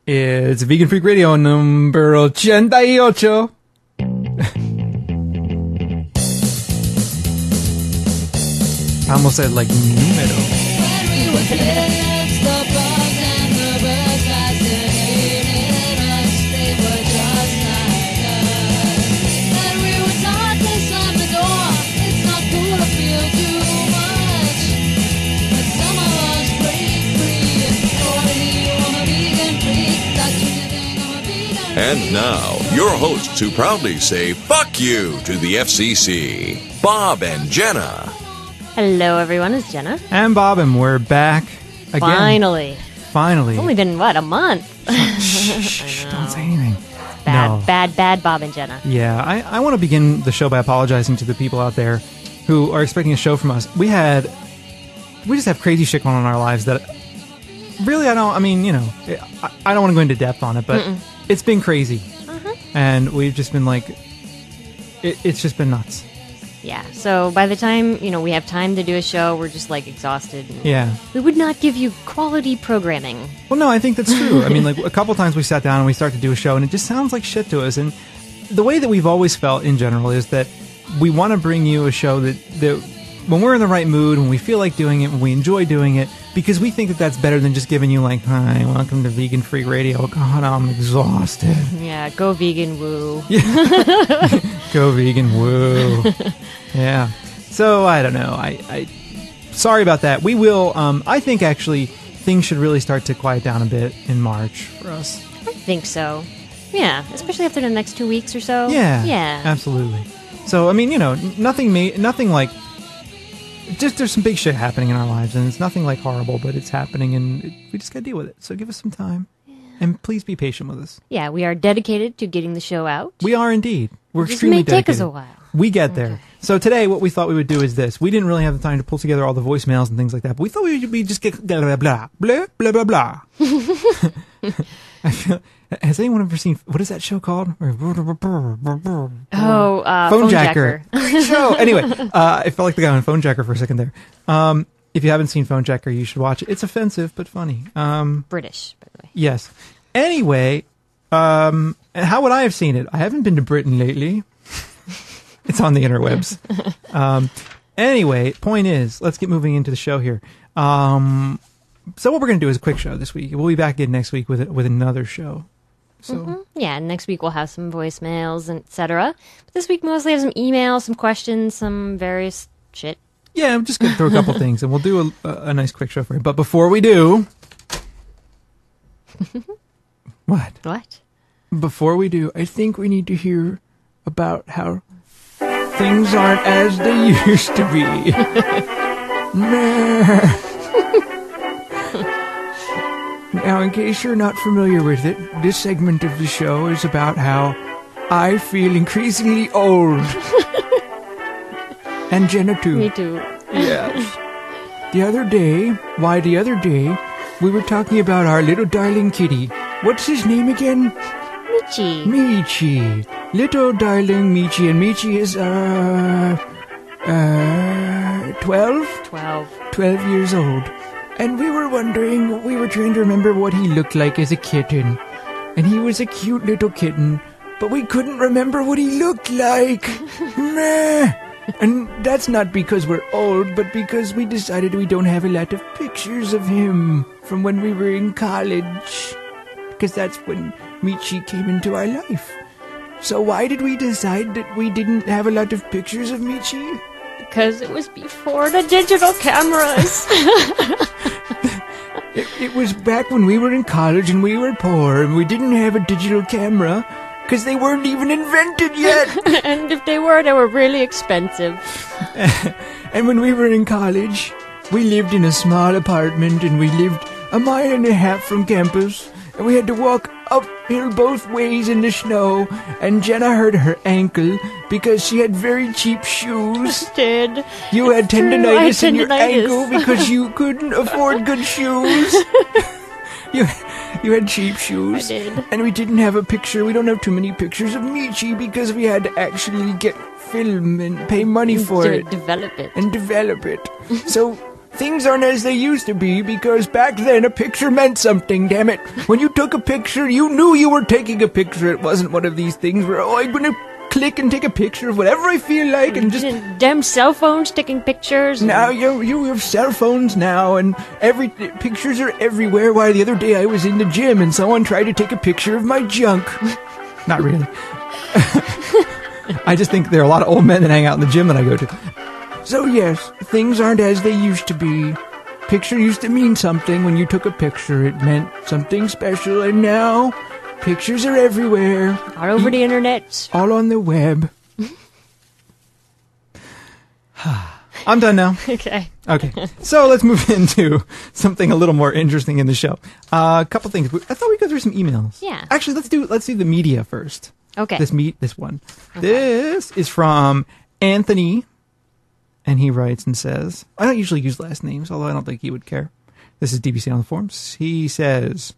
It's Vegan Freak Radio number 88. I almost said like número. And now, your hosts who proudly say fuck you to the FCC, Bob and Jenna. Hello, everyone. It's Jenna. And Bob, and we're back again. Finally. It's only been, what, a month? Shh, don't say anything. Bad Bob and Jenna. Yeah, I want to begin the show by apologizing to the people out there who are expecting a show from us. We just have crazy shit going on in our lives that really I don't want to go into depth on it, but it's been crazy. And we've just been like, it's just been nuts. Yeah, so by the time, we have time to do a show, we're just, like, exhausted. Yeah. We would not give you quality programming. Well, no, I think that's true. I mean, like, a couple times we sat down and we start to do a show, and it just sounds like shit to us. And the way that we've always felt in general is that we want to bring you a show that when we're in the right mood, when we feel like doing it, when we enjoy doing it, because we think that that's better than just giving you, like, hi, welcome to Vegan Freak Radio. God, I'm exhausted. Yeah, go vegan woo. Go vegan woo. Yeah. So, I don't know. I sorry about that. We will, I think, actually, things should really start to quiet down a bit in March for us. I think so. Yeah, especially after the next 2 weeks or so. Yeah. Yeah. Absolutely. So, I mean, nothing like... Just there's some big shit happening in our lives, and it's nothing like horrible, but it's happening, and we just gotta deal with it. So give us some time, and please be patient with us. Yeah, we are dedicated to getting the show out. We are indeed. We're extremely dedicated. It may take us a while. We get there. So today, what we thought we would do is this. We didn't really have the time to pull together all the voicemails and things like that, but we thought we'd just get blah, blah, blah, blah, blah, blah. I feel... Has anyone ever seen... What is that show called? Phone Jacker. Great show. Anyway, I felt like the guy on Phone Jacker for a second there. If you haven't seen Phone Jacker, you should watch it. It's offensive, but funny. British, by the way. Yes. Anyway, how would I have seen it? I haven't been to Britain lately. It's on the interwebs. Anyway, point is, let's get moving into the show here. So what we're going to do is a quick show this week. We'll be back again next week with another show. So yeah, next week we'll have some voicemails and etc. But this week mostly have some emails, some questions, some various shit. Yeah, I'm just going to throw a couple things, and we'll do a nice quick show for you. But before we do... What? Before we do, I think we need to hear about how things aren't as they used to be. Now, in case you're not familiar with it, this segment of the show is about how I feel increasingly old. And Jenna, too. Me too. Yes. The other day, we were talking about our little darling kitty. What's his name again? Michi. Little darling Michi. And Michi is, 12? 12 years old. And we were trying to remember what he looked like as a kitten. And he was a cute little kitten, but we couldn't remember what he looked like. Meh. And that's not because we're old, but because we decided we don't have a lot of pictures of him from when we were in college. Because that's when Michi came into our life. So why did we decide that we didn't have a lot of pictures of Michi? Because it was before the digital cameras. It was back when we were in college and we were poor and we didn't have a digital camera because they weren't even invented yet. And if they were really expensive. And when we were in college, we lived in a small apartment and we lived 1.5 miles from campus. And we had to walk uphill both ways in the snow, and Jenna hurt her ankle because she had very cheap shoes. I did. You had tendinitis in your ankle because you couldn't afford good shoes. You had cheap shoes. I did. And we didn't have a picture. We don't have too many pictures of Michi because we had to actually get film and pay money for it. Develop it. And develop it. So things aren't as they used to be because back then a picture meant something, damn it. When you took a picture, you knew you were taking a picture. It wasn't one of these things where, I'm going to click and take a picture of whatever I feel like and just... Damn cell phones taking pictures. Now you have cell phones now and pictures are everywhere. Why, the other day I was in the gym and someone tried to take a picture of my junk. Not really. I just think there are a lot of old men that hang out in the gym that I go to. So yes, things aren't as they used to be. Picture used to mean something. When you took a picture, it meant something special, and now pictures are everywhere. All over the internet. All on the web. I'm done now. Okay. So let's move into something a little more interesting in the show. A couple things. I thought we'd go through some emails. Yeah. Actually, let's do the media first. Okay. This one. Okay. This is from Anthony, and he writes and says, I don't usually use last names, although I don't think he would care. This is DBC on the forums. He says,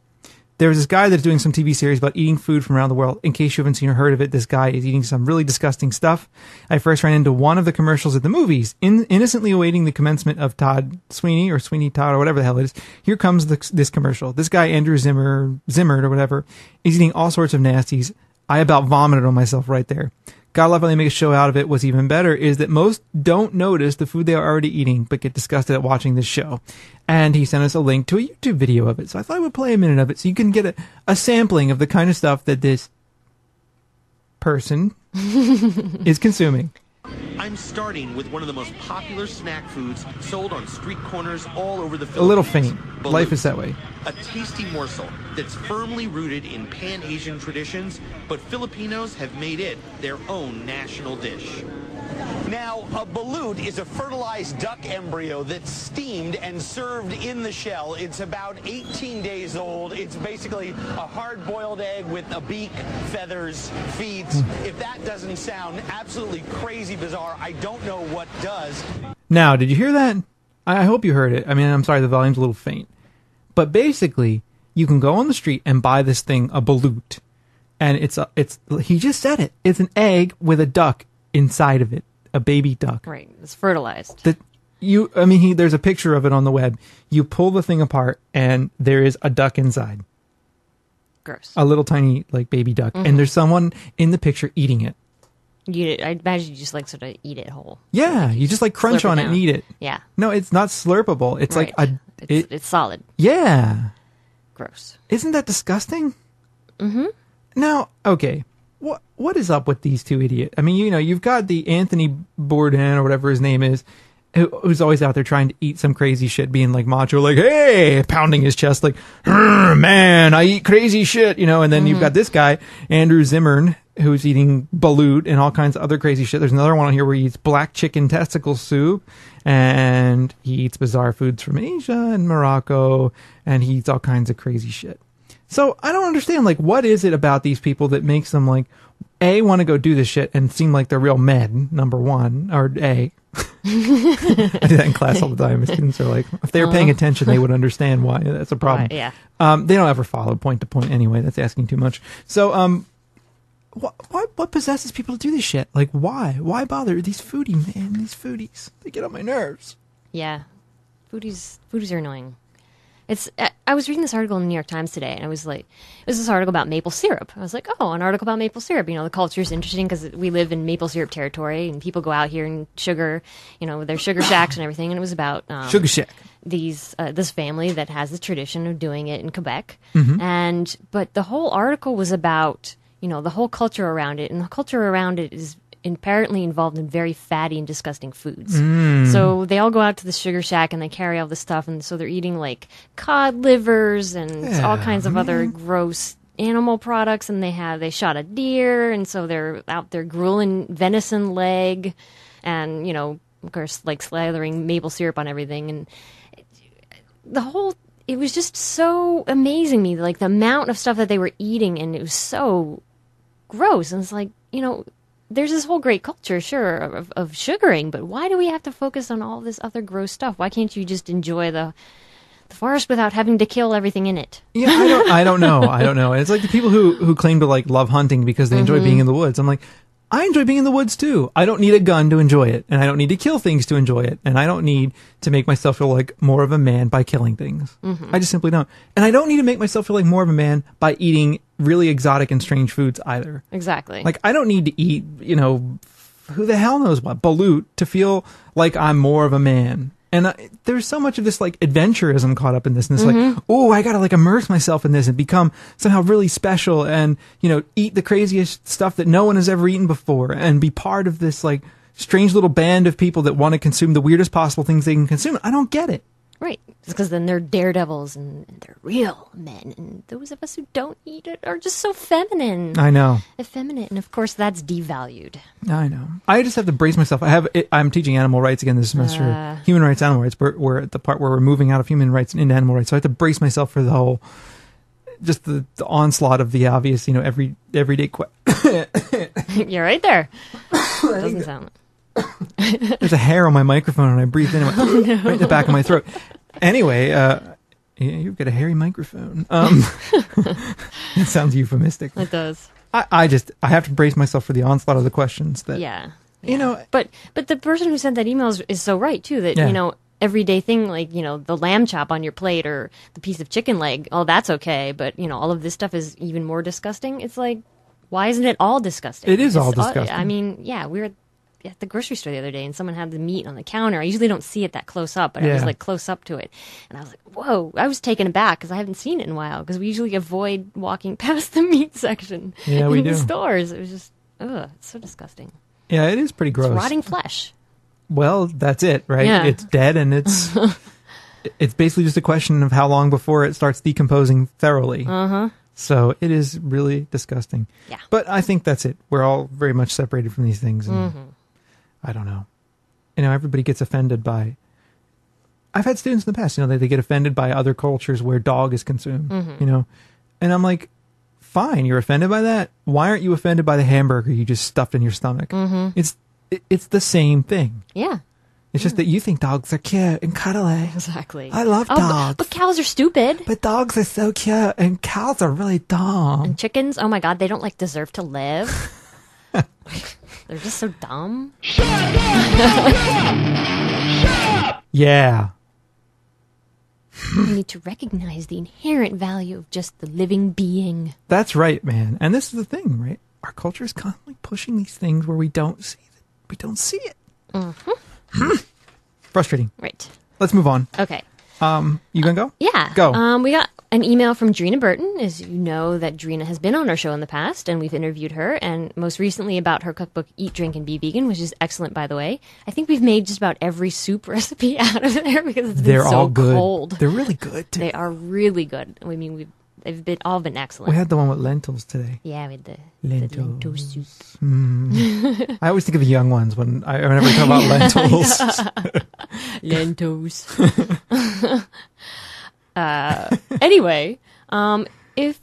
there's this guy that's doing some TV series about eating food from around the world. In case you haven't seen or heard of it, this guy is eating some really disgusting stuff. I first ran into one of the commercials at the movies, innocently awaiting the commencement of Todd Sweeney or Sweeney Todd or whatever the hell it is. Here comes this commercial. This guy, Andrew Zimmern or whatever, is eating all sorts of nasties. I about vomited on myself right there. Gotta love how they make a show out of it. What's even better is that most don't notice the food they are already eating, but get disgusted at watching this show. And he sent us a link to a YouTube video of it. So I thought I would play a minute of it so you can get a sampling of the kind of stuff that this person is consuming. I'm starting with one of the most popular snack foods sold on street corners all over the Philippines. A little faint. Balut, Life is that way. A tasty morsel that's firmly rooted in Pan-Asian traditions, but Filipinos have made it their own national dish. Now, a balut is a fertilized duck embryo that's steamed and served in the shell. It's about 18 days old. It's basically a hard-boiled egg with a beak, feathers, feet. If that doesn't sound absolutely crazy bizarre, I don't know what does. Now, did you hear that? I hope you heard it. I mean, I'm sorry, the volume's a little faint. But basically, you can go on the street and buy this thing, a balut. And he just said it. It's an egg with a duck inside of it, a baby duck. Right, it's fertilized. There's a picture of it on the web. You pull the thing apart, and there is a duck inside. Gross. A little tiny, baby duck. Mm-hmm. And there's someone in the picture eating it. I imagine you just sort of eat it whole. Yeah, you just crunch on it and eat it. Yeah. No, it's not slurpable. It's right. It's solid. Yeah. Gross. Isn't that disgusting? Mm-hmm. Now, okay. What is up with these two idiots? I mean, you've got the Anthony Bourdain or whatever his name is, who's always out there trying to eat some crazy shit, being macho, hey, pounding his chest, man, I eat crazy shit, and then you've got this guy, Andrew Zimmern, who's eating balut and all kinds of other crazy shit. There's another one on here where he eats black chicken testicle soup, and he eats bizarre foods from Asia and Morocco, and he eats all kinds of crazy shit. So I don't understand, what is it about these people that makes them, A, want to go do this shit and seem like they're real men, number one, or A. I do that in class all the time. My students are if they were paying attention, they would understand why that's a problem. Yeah. They don't ever follow point to point anyway. That's asking too much. So, what possesses people to do this shit? Why? Why bother? These foodies, they get on my nerves. Yeah. Foodies are annoying. I was reading this article in the New York Times today, and it was this article about maple syrup. I was like, oh, an article about maple syrup. The culture is interesting because we live in maple syrup territory, and people go out here and sugar, their sugar shacks and everything. And it was about Sugar Shack. This family that has the tradition of doing it in Quebec, Mm-hmm. But the whole article was about the whole culture around it, and the culture around it is apparently involved in very fatty and disgusting foods. So they all go out to the sugar shack and they carry all this stuff, and so they're eating cod livers and all kinds of other gross animal products, and they shot a deer, and so they're out there grueling venison leg, and of course slathering maple syrup on everything, and it was just so amazing me, the amount of stuff that they were eating, and it was so gross, and it's there's this whole great culture, sure, of sugaring, but why do we have to focus on all this other gross stuff? Why can't you just enjoy the forest without having to kill everything in it? Yeah, I don't know. It's like the people who claim to love hunting because they enjoy being in the woods. I'm I enjoy being in the woods too. I don't need a gun to enjoy it, and I don't need to kill things to enjoy it, and I don't need to make myself feel like more of a man by killing things. I just simply don't. And I don't need to make myself feel like more of a man by eating really exotic and strange foods either. Exactly. Like, I don't need to eat, who the hell knows what, balut, to feel like I'm more of a man. And there's so much of this, like, adventurism caught up in this. And it's like, oh, I gotta, like, immerse myself in this and become somehow really special and, eat the craziest stuff that no one has ever eaten before and be part of this, like, strange little band of people that want to consume the weirdest possible things they can consume. I don't get it. Right. It's because then they're daredevils and they're real men. And those of us who don't eat it are just so feminine. I know. Effeminate. And of course, that's devalued. I know. I just have to brace myself. I'm teaching animal rights again this semester. Human rights, animal rights. We're at the part where we're moving out of human rights and into animal rights. So I have to brace myself for the whole, just the onslaught of the obvious, everyday. You're right there. Doesn't sound. There's a hair on my microphone and I breathe in it right in the back of my throat. Anyway, you've got a hairy microphone. It sounds euphemistic. It does. I have to brace myself for the onslaught of the questions that, But the person who sent that email is so right too, that, everyday thing like, the lamb chop on your plate or the piece of chicken leg, that's okay. But, all of this stuff is even more disgusting. It's like, why isn't it all disgusting? It is all disgusting. I mean, we were at the grocery store the other day and someone had the meat on the counter. I usually don't see it that close up, but I was like close up to it. And I was like, whoa, I was taken aback because I haven't seen it in a while because we usually avoid walking past the meat section in the stores. It was just, it's so disgusting. Yeah, it is pretty gross. It's rotting flesh. Well, that's it, right? Yeah. It's dead and it's basically just a question of how long before it starts decomposing thoroughly. So it is really disgusting. Yeah. But I think that's it. We're all very much separated from these things. And I don't know. Everybody gets offended by... I've had students in the past, they get offended by other cultures where dog is consumed, And I'm like, fine, you're offended by that? Why aren't you offended by the hamburger you just stuffed in your stomach? It's the same thing. Yeah. It's just that you think dogs are cute and cuddly. Exactly. I love dogs. But cows are stupid. But dogs are so cute and cows are really dumb. And chickens, oh my God, they don't deserve to live. They're just so dumb. Shut up! Yeah. We need to recognize the inherent value of just the living being. That's right, man. And this is the thing, right? Our culture is constantly pushing these things where we don't see it. We don't see it. Frustrating. Right. Let's move on. Okay. You gonna go? Yeah. Go. We got an email from Drina Burton. As you know, that Drina has been on our show in the past, and we've interviewed her, and most recently about her cookbook, Eat, Drink, and Be Vegan, which is excellent, by the way. I think we've made just about every soup recipe out of there because it's been so cold. They're really good, too. They are really good. I mean, they've all been excellent. We had the one with lentils today. Yeah, we had the lentil soup. I always think of the young ones whenever we talk about lentils. Lentils. Anyway, if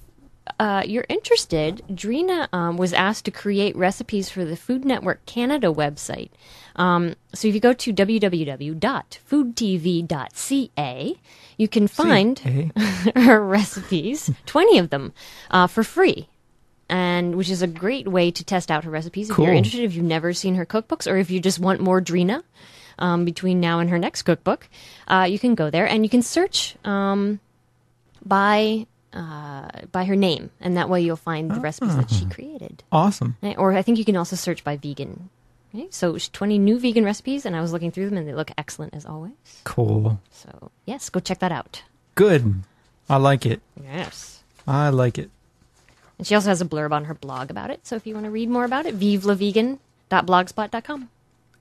you're interested, Drina was asked to create recipes for the Food Network Canada website. So if you go to www.foodtv.ca, you can find her recipes, 20 of them, for free. And which is a great way to test out her recipes if you're interested, if you've never seen her cookbooks, or if you just want more Drina between now and her next cookbook. You can go there and you can search by her name, and that way you'll find the recipes that she created. Awesome. Or I think you can also search by vegan. Okay? So 20 new vegan recipes, and I was looking through them, and they look excellent as always. Cool. So yes, go check that out. Good. I like it. Yes. I like it. And she also has a blurb on her blog about it, so if you want to read more about it, vivelavegan.blogspot.com.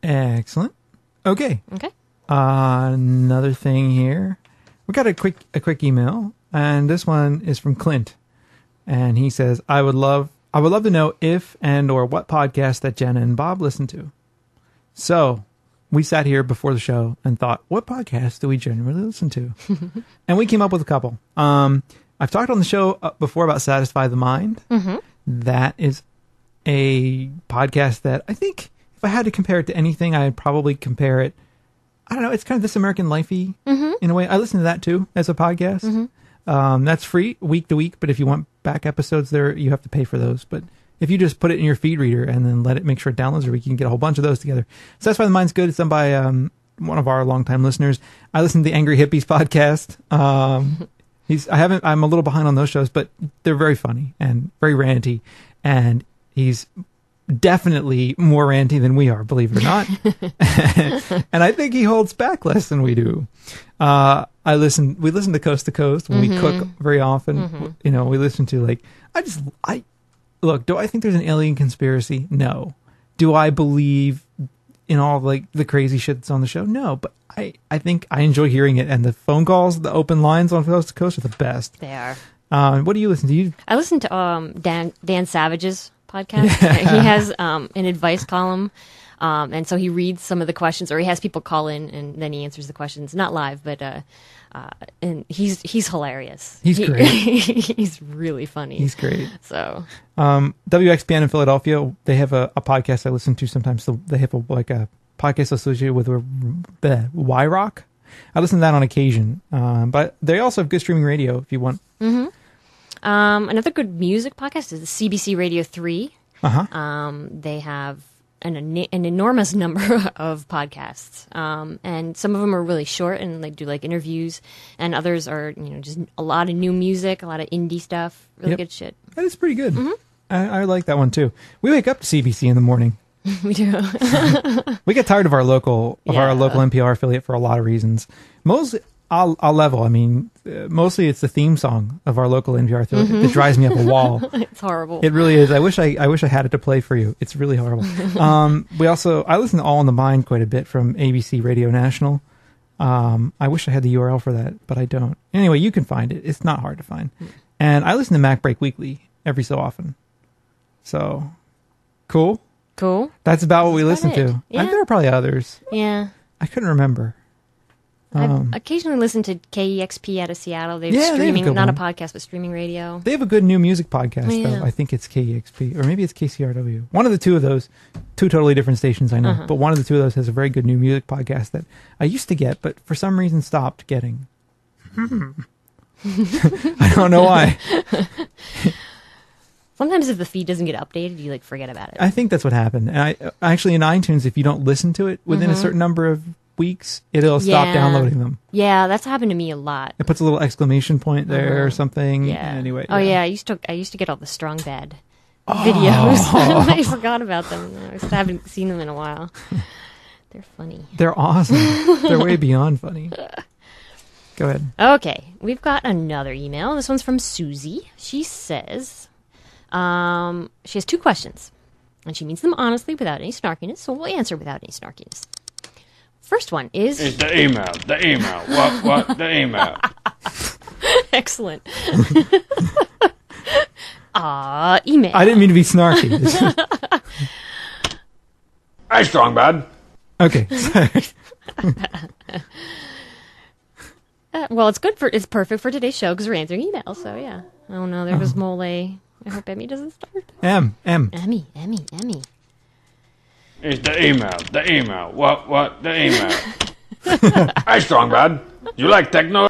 Excellent. Okay. Okay. Another thing here. We got a quick email, and this one is from Clint, and he says, I would love to know if and or what podcast that Jenna and Bob listen to. So we sat here before the show and thought, what podcast do we generally listen to? And we came up with a couple. I've talked on the show before about Satisfy the Mind. Mm-hmm. That is a podcast that I think if I had to compare it to anything, I'd probably compare it. I don't know. It's kind of This American Life-y in a way. I listen to that too as a podcast. Mm-hmm. That's free week to week, but if you want back episodes there, you have to pay for those. But if you just put it in your feed reader and then let it make sure it downloads every week, you can get a whole bunch of those together. So that's why the Mind's Good. It's done by one of our longtime listeners. I listen to the Angry Hippies podcast. I'm a little behind on those shows, but they're very funny and very ranty, and he's definitely more ranty than we are, believe it or not. And I think he holds back less than we do. We listen to Coast to Coast when we cook very often. You know, we listen to look, do I think there's an alien conspiracy? No. Do I believe in all like the crazy shit that's on the show? No, but I think I enjoy hearing it, and the phone calls, the open lines on Coast to Coast are the best. They are. What do you listen to? I listen to Dan Savage's podcast. Yeah. He has an advice column, and so he reads some of the questions, or he has people call in, and then he answers the questions, not live, but and he's hilarious. He's great. He's really funny. He's great. So WXPN in Philadelphia, they have a podcast I listen to sometimes. So they have a podcast associated with Y-Rock. I listen to that on occasion, but they also have good streaming radio if you want. Another good music podcast is the CBC Radio 3. They have an enormous number of podcasts, and some of them are really short and they do like interviews, and others are just a lot of new music, a lot of indie stuff, really good shit. That is pretty good. I like that one too. We wake up to CBC in the morning. We do. We get tired of our local NPR affiliate for a lot of reasons. Mostly, I'll level. I mean, mostly it's the theme song of our local NPR affiliate that drives me up a wall. It's horrible. It really is. I wish I had it to play for you. It's really horrible. I listen to All in the Mind quite a bit from ABC Radio National. I wish I had the URL for that, but I don't. Anyway, you can find it. It's not hard to find. And I listen to Mac Break Weekly every so often. So, cool. That's about what we listen to. Yeah. There are probably others. Yeah. I couldn't remember. I occasionally listen to KEXP out of Seattle. They're streaming, not a podcast, but streaming radio. They have a good new music podcast, though. I think it's KEXP, or maybe it's KCRW. One of the two of those, two totally different stations, I know. But one of the two of those has a very good new music podcast that I used to get, but for some reason stopped getting. I don't know why. Sometimes if the feed doesn't get updated, you forget about it. I think that's what happened. And I actually, in iTunes, if you don't listen to it within a certain number of weeks, it'll stop downloading them. Yeah, that's happened to me a lot. It puts a little exclamation point there or something. Yeah. Anyway. Oh yeah, I used to get all the Strong Bad videos. I forgot about them. I just haven't seen them in a while. They're funny. They're awesome. They're way beyond funny. Go ahead. Okay, we've got another email. This one's from Susie. She says she has two questions, and she means them honestly without any snarkiness, so we'll answer without any snarkiness. First one is... It's the email. What? The email. Excellent. Email. I didn't mean to be snarky. Hey, Strong Bad. Okay, sorry. Well, it's perfect for today's show because we're answering emails, so yeah. Oh no, there goes Mole. I hope Emmy doesn't start. Emmy. It's the email. What? The email. Hey, Strong Bad. You like techno?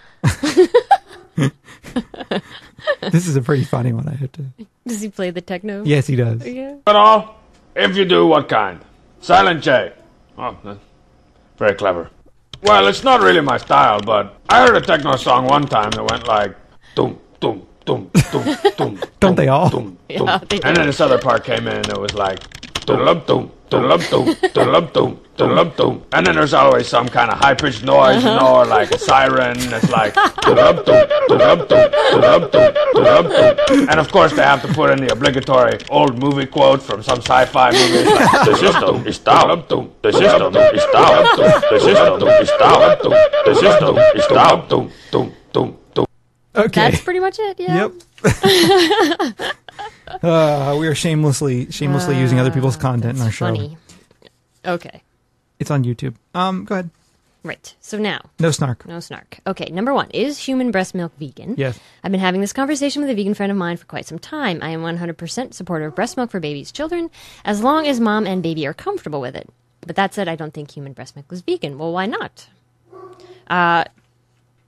This is a pretty funny one, I have to... Does he play the techno? Yes, he does. Yeah. At all? If you do, what kind? Silent J. Oh, that's very clever. Well, it's not really my style, but I heard a techno song one time that went like... Doom, doom, doom, doom, doom. Don't they all? Doom, Yeah, doom. they do. And then this other part came in and it was like... Doom, doom, doom, doom, doom, doom, doom, doom. And then there's always some kind of high-pitched noise, or like a siren. It's like... Doom, doom, doom, doom, doom, doom. And of course they have to put in the obligatory old movie quote from some sci-fi movie. Like, the system is down. The system is down. The system is down. The system is down. Doom, doom, doom, doom. Okay. That's pretty much it, yeah. Yep. We are shamelessly using other people's content in our show. Funny. Okay. It's on YouTube. Go ahead. Right. So now. No snark. No snark. Okay, number one. Is human breast milk vegan? Yes. I've been having this conversation with a vegan friend of mine for quite some time. I am 100% supporter of breast milk for babies' children, as long as mom and baby are comfortable with it. But that said, I don't think human breast milk is vegan. Well, why not?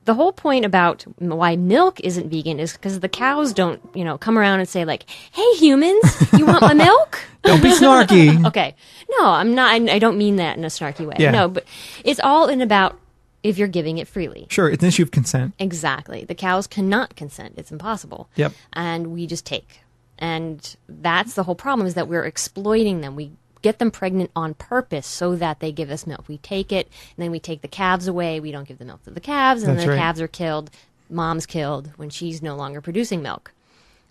the whole point about why milk isn't vegan is because the cows don't, come around and say like, "Hey, humans, you want my milk?" Don't be snarky. Okay. No, I'm not. I don't mean that in a snarky way. Yeah. No, but it's all in about if you're giving it freely. Sure, it's an issue of consent. Exactly. The cows cannot consent. It's impossible. Yep. And we just take. And that's the whole problem, is that we're exploiting them. We get them pregnant on purpose so that they give us milk. We take it, and then we take the calves away. We don't give the milk to the calves, and That's then the right. calves are killed. Mom's killed when she's no longer producing milk.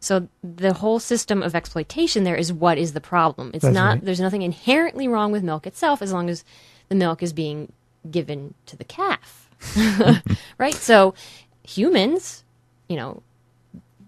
So the whole system of exploitation there is what is the problem. It's That's not. right. There's nothing inherently wrong with milk itself as long as the milk is being given to the calf. Right? So humans, the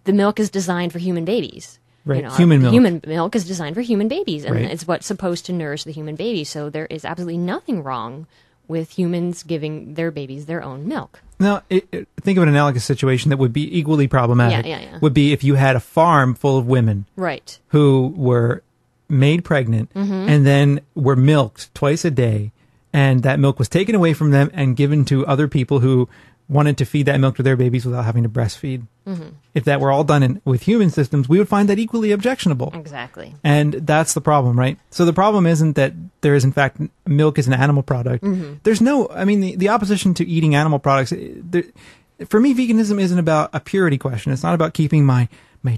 milk is designed for human babies. Right. Human milk. Human milk is designed for human babies, and Right. it's what's supposed to nourish the human baby. So there is absolutely nothing wrong with humans giving their babies their own milk. Now, think of an analogous situation that would be equally problematic. Yeah. Would be if you had a farm full of women Right. who were made pregnant and then were milked twice a day, and that milk was taken away from them and given to other people who wanted to feed that milk to their babies without having to breastfeed. If that were all done with human systems, we would find that equally objectionable. Exactly. And that's the problem, right? So the problem isn't that there is, in fact, milk is an animal product. There's no, the opposition to eating animal products, for me, veganism isn't about a purity question. It's not about keeping my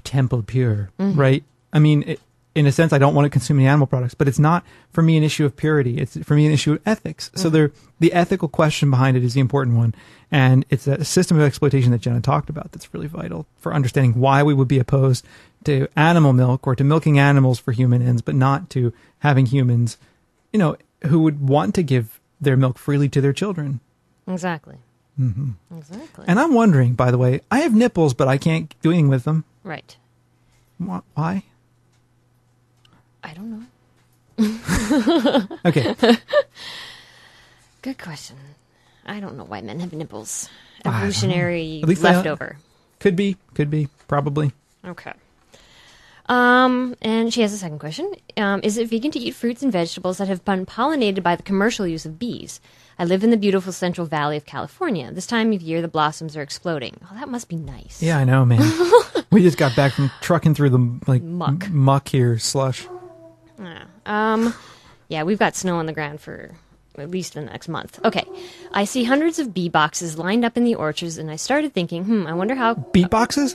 temple pure, right? In a sense, I don't want to consume any animal products, but it's not, for me, an issue of purity. It's, for me, an issue of ethics. So the ethical question behind it is the important one. And it's a system of exploitation that Jenna talked about that's really vital for understanding why we would be opposed to animal milk or to milking animals for human ends, but not to having humans, who would want to give their milk freely to their children. Exactly. Exactly. And I'm wondering, by the way, I have nipples, but I can't do anything with them. Right. Why? I don't know. Okay. Good question. I don't know why men have nipples. Evolutionary At least leftover. Could be, probably. Okay. And she has a second question. Is it vegan to eat fruits and vegetables that have been pollinated by the commercial use of bees? I live in the beautiful Central Valley of California. This time of year, the blossoms are exploding. Oh, that must be nice. Yeah, I know, man. We just got back from trucking through the muck here, slush. Yeah, we've got snow on the ground for at least the next month. Okay. I see hundreds of bee boxes lined up in the orchards, and I started thinking, I wonder how... Beat boxes?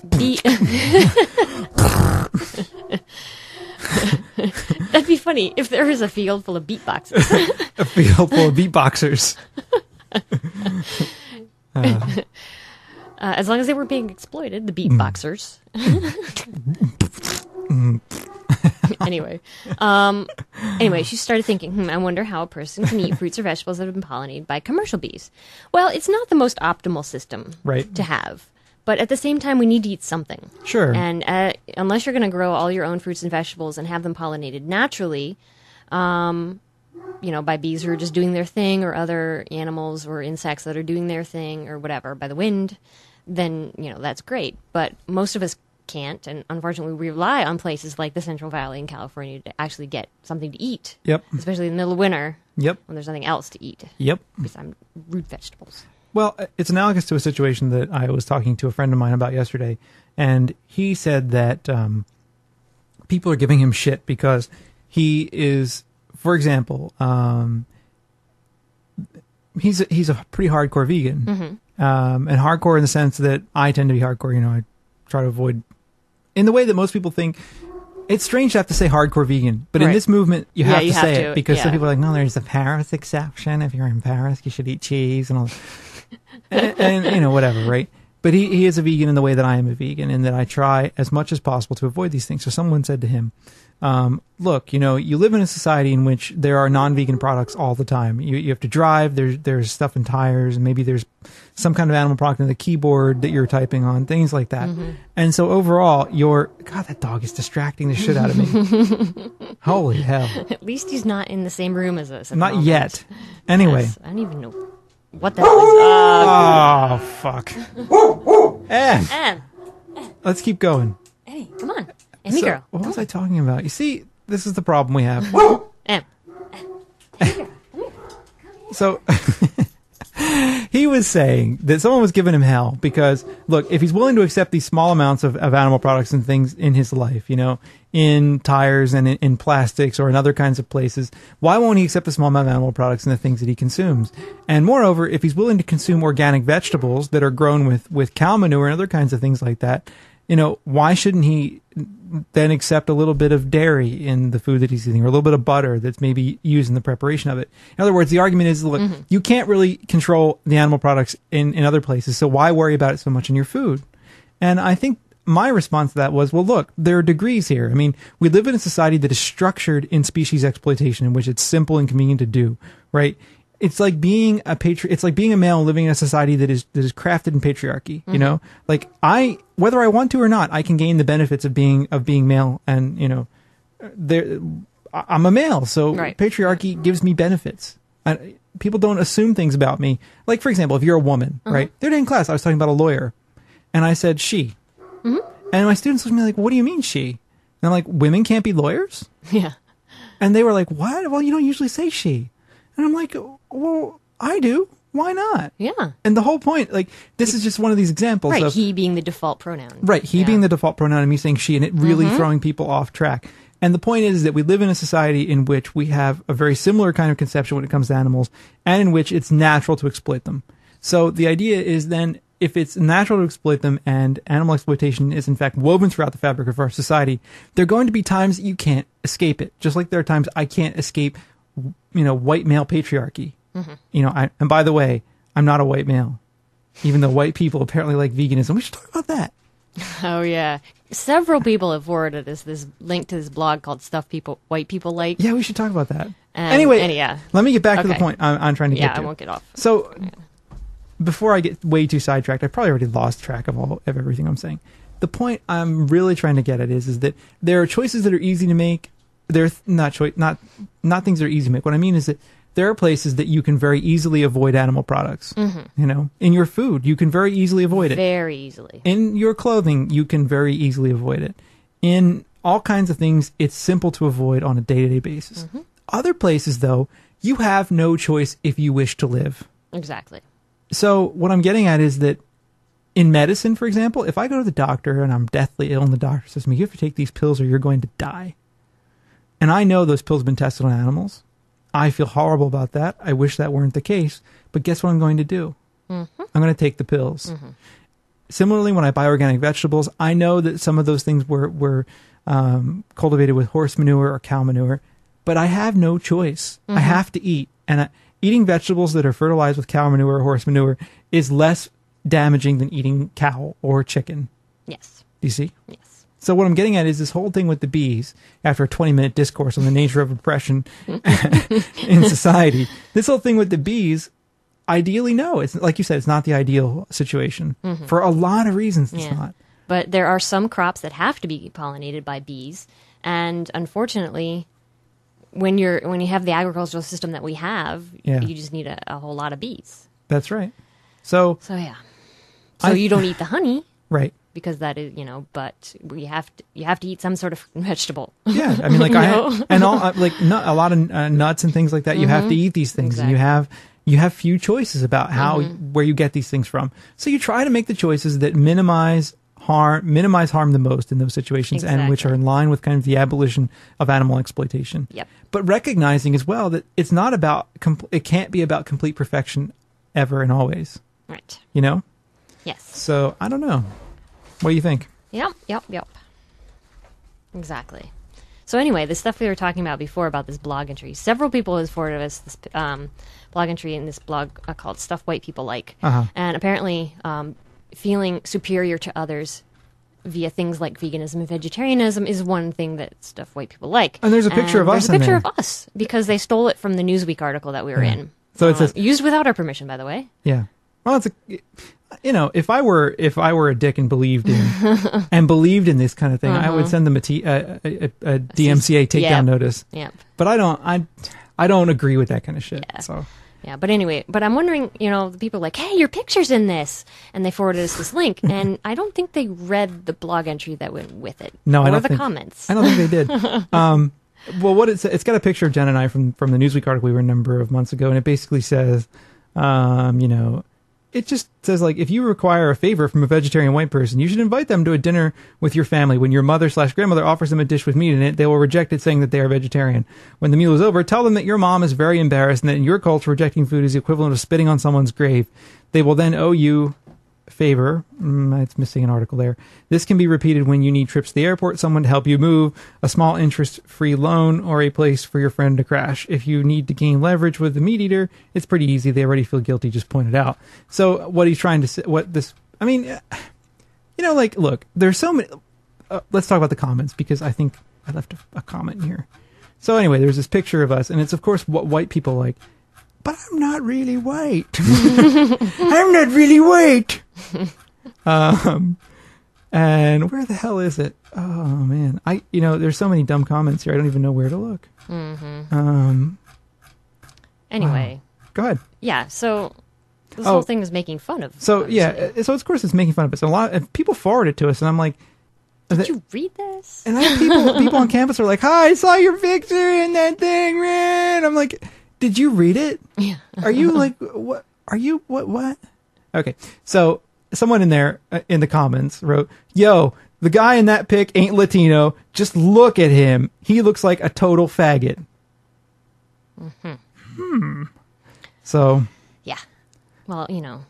That'd be funny if there was a field full of beat boxes. A field full of beatboxers. As long as they were being exploited, the beatboxers. Anyway, she started thinking, I wonder how a person can eat fruits or vegetables that have been pollinated by commercial bees. Well, it's not the most optimal system to have. But at the same time, we need to eat something. Sure. And unless you're going to grow all your own fruits and vegetables and have them pollinated naturally, by bees who are just doing their thing, or other animals or insects that are doing their thing, or whatever, by the wind, then, that's great. But most of us can't, and unfortunately we rely on places like the Central Valley in California to actually get something to eat. Yep. Especially in the middle of winter. Yep. When there's nothing else to eat. Yep. Besides root vegetables. Well, it's analogous to a situation that I was talking to a friend of mine about yesterday, and he said that people are giving him shit because he is, for example, he's a pretty hardcore vegan, and hardcore in the sense that I tend to be hardcore. I try to avoid, in the way that most people think. It's strange to have to say hardcore vegan, but in this movement, you have to say it because some people are like, no, there's a Paris exception. If you're in Paris, you should eat cheese and all. and whatever, right? But he is a vegan in the way that I am a vegan, and that I try as much as possible to avoid these things. So someone said to him, look, you live in a society in which there are non-vegan products all the time. You have to drive, there's stuff in tires, and maybe there's some kind of animal product in the keyboard that you're typing on, things like that. And so overall, God, that dog is distracting the shit out of me. Holy hell. At least he's not in the same room as us. Not yet. Anyway. Yes, I don't even know what that was. Oh, fuck. Anne. Let's keep going. Hey, come on. Emmy girl. What was I talking about? You see, this is the problem we have. Em. So he was saying that someone was giving him hell because, look, if he's willing to accept these small amounts of animal products and things in his life, in tires and in plastics or in other kinds of places, why won't he accept a small amount of animal products in the things that he consumes? And moreover, if he's willing to consume organic vegetables that are grown with cow manure and other kinds of things like that, why shouldn't he then accept a little bit of dairy in the food that he's eating, or a little bit of butter that's maybe used in the preparation of it? In other words, the argument is, look, you can't really control the animal products in other places, so why worry about it so much in your food? And I think my response to that was, well, look, there are degrees here. I mean, we live in a society that is structured in species exploitation, in which it's simple and convenient to do, right? It's like being it's like being a male living in a society that is crafted in patriarchy, Like whether I want to or not, I can gain the benefits of being male, and I'm a male, so patriarchy gives me benefits. People don't assume things about me. Like, for example, if you're a woman, right? The other day in class, I was talking about a lawyer, and I said she. And my students looked at me like, what do you mean she? And I'm like, women can't be lawyers? Yeah. And they were like, what? Well, you don't usually say she. And I'm like, well, I do. Why not? Yeah. And the whole point, like, this is just one of these examples. Right, of, he being the default pronoun. Right, he being the default pronoun and me saying she, and it really throwing people off track. And the point is that we live in a society in which we have a very similar kind of conception when it comes to animals, and in which it's natural to exploit them. So the idea is then, if it's natural to exploit them and animal exploitation is in fact woven throughout the fabric of our society, there are going to be times that you can't escape it. Just like there are times I can't escape, white male patriarchy. And by the way, I'm not a white male, even though white people apparently like veganism. We should talk about that. Oh, yeah. Several people have forwarded us this link to this blog called Stuff White People Like. Yeah, we should talk about that. Anyway, let me get back to the point I'm trying to get to. Yeah, I won't get off. So, before I get way too sidetracked, I probably already lost track of everything I'm saying. The point I'm really trying to get at is that there are choices that are easy to make. They're not things that are easy to make. What I mean is that there are places that you can very easily avoid animal products. In your food, you can very easily avoid it. Very easily. In your clothing, you can very easily avoid it. In all kinds of things, it's simple to avoid on a day-to-day basis. Other places, though, you have no choice if you wish to live. Exactly. So what I'm getting at is that in medicine, for example, if I go to the doctor and I'm deathly ill and the doctor says to me, you have to take these pills or you're going to die. And I know those pills have been tested on animals. I feel horrible about that. I wish that weren't the case. But guess what I'm going to do? I'm going to take the pills. Similarly, when I buy organic vegetables, I know that some of those things were cultivated with horse manure or cow manure, but I have no choice. I have to eat. And eating vegetables that are fertilized with cow manure or horse manure is less damaging than eating cow or chicken. Yes. Do you see? Yes. So what I'm getting at is this whole thing with the bees, after a 20-minute discourse on the nature of oppression in society, this whole thing with the bees, ideally, no. It's like you said, it's not the ideal situation. For a lot of reasons, it's not. But there are some crops that have to be pollinated by bees. And unfortunately, when you have the agricultural system that we have, you just need a whole lot of bees. That's right. So yeah. So you don't eat the honey. Right. Because that is, but you have to eat some sort of vegetable. Yeah, I mean, like a lot of nuts and things like that. You have to eat these things, and you have few choices about where you get these things from. So you try to make the choices that minimize harm the most in those situations, and which are in line with kind of the abolition of animal exploitation. Yep. But recognizing as well that it's not about it can't be about complete perfection ever and always. Right. Yes. So I don't know. What do you think? Yep. Exactly. So anyway, the stuff we were talking about before about this blog entry, several people have forwarded us this blog entry in this blog called Stuff White People Like. And apparently feeling superior to others via things like veganism and vegetarianism is one thing that Stuff White People like. And there's a picture of us in there. There's a picture of us because they stole it from the Newsweek article that we were in. So it says... used without our permission, by the way. Yeah. Well, it's if I were a dick and believed in this kind of thing, I would send them a DMCA takedown notice. Yeah. But I don't agree with that kind of shit. Yeah. So. Yeah, but anyway, I'm wondering, the people are like, hey, your picture's in this, and they forwarded us this link, and I don't think they read the blog entry that went with it. No, or the comments. I don't think they did. Well, what it's got a picture of Jen and I from the Newsweek article we were a number of months ago, and it basically says, it just says, like, if you require a favor from a vegetarian white person, you should invite them to a dinner with your family. When your mother/grandmother offers them a dish with meat in it, they will reject it, saying that they are vegetarian. When the meal is over, tell them that your mom is very embarrassed and that in your culture, rejecting food is the equivalent of spitting on someone's grave. They will then owe you favor. It's missing an article there. This can be repeated when you need trips to the airport, someone to help you move, a small interest-free loan, or a place for your friend to crash. If you need to gain leverage with the meat eater, it's pretty easy. They already feel guilty. Just point it out. So what he's trying to say, like, look, there's so many. Let's talk about the comments, because I think I left a comment here. So anyway, there's this picture of us, and it's of course what white people like. But I'm not really white. I'm not really white. And where the hell is it? Oh man, there's so many dumb comments here. I don't even know where to look. Anyway, go ahead. Yeah. So this whole thing is making fun of. So yeah. So of course it's making fun of us. A lot of people forward it to us, and I'm like, did you read this? And I have people on campus are like, "Hi, I saw your picture in that thing, man." I'm like, did you read it? Yeah. Are you like, what? Are you, what? Okay. So someone in there, in the comments wrote, "Yo, the guy in that pic ain't Latino. Just look at him. He looks like a total faggot." So. Yeah. Well, you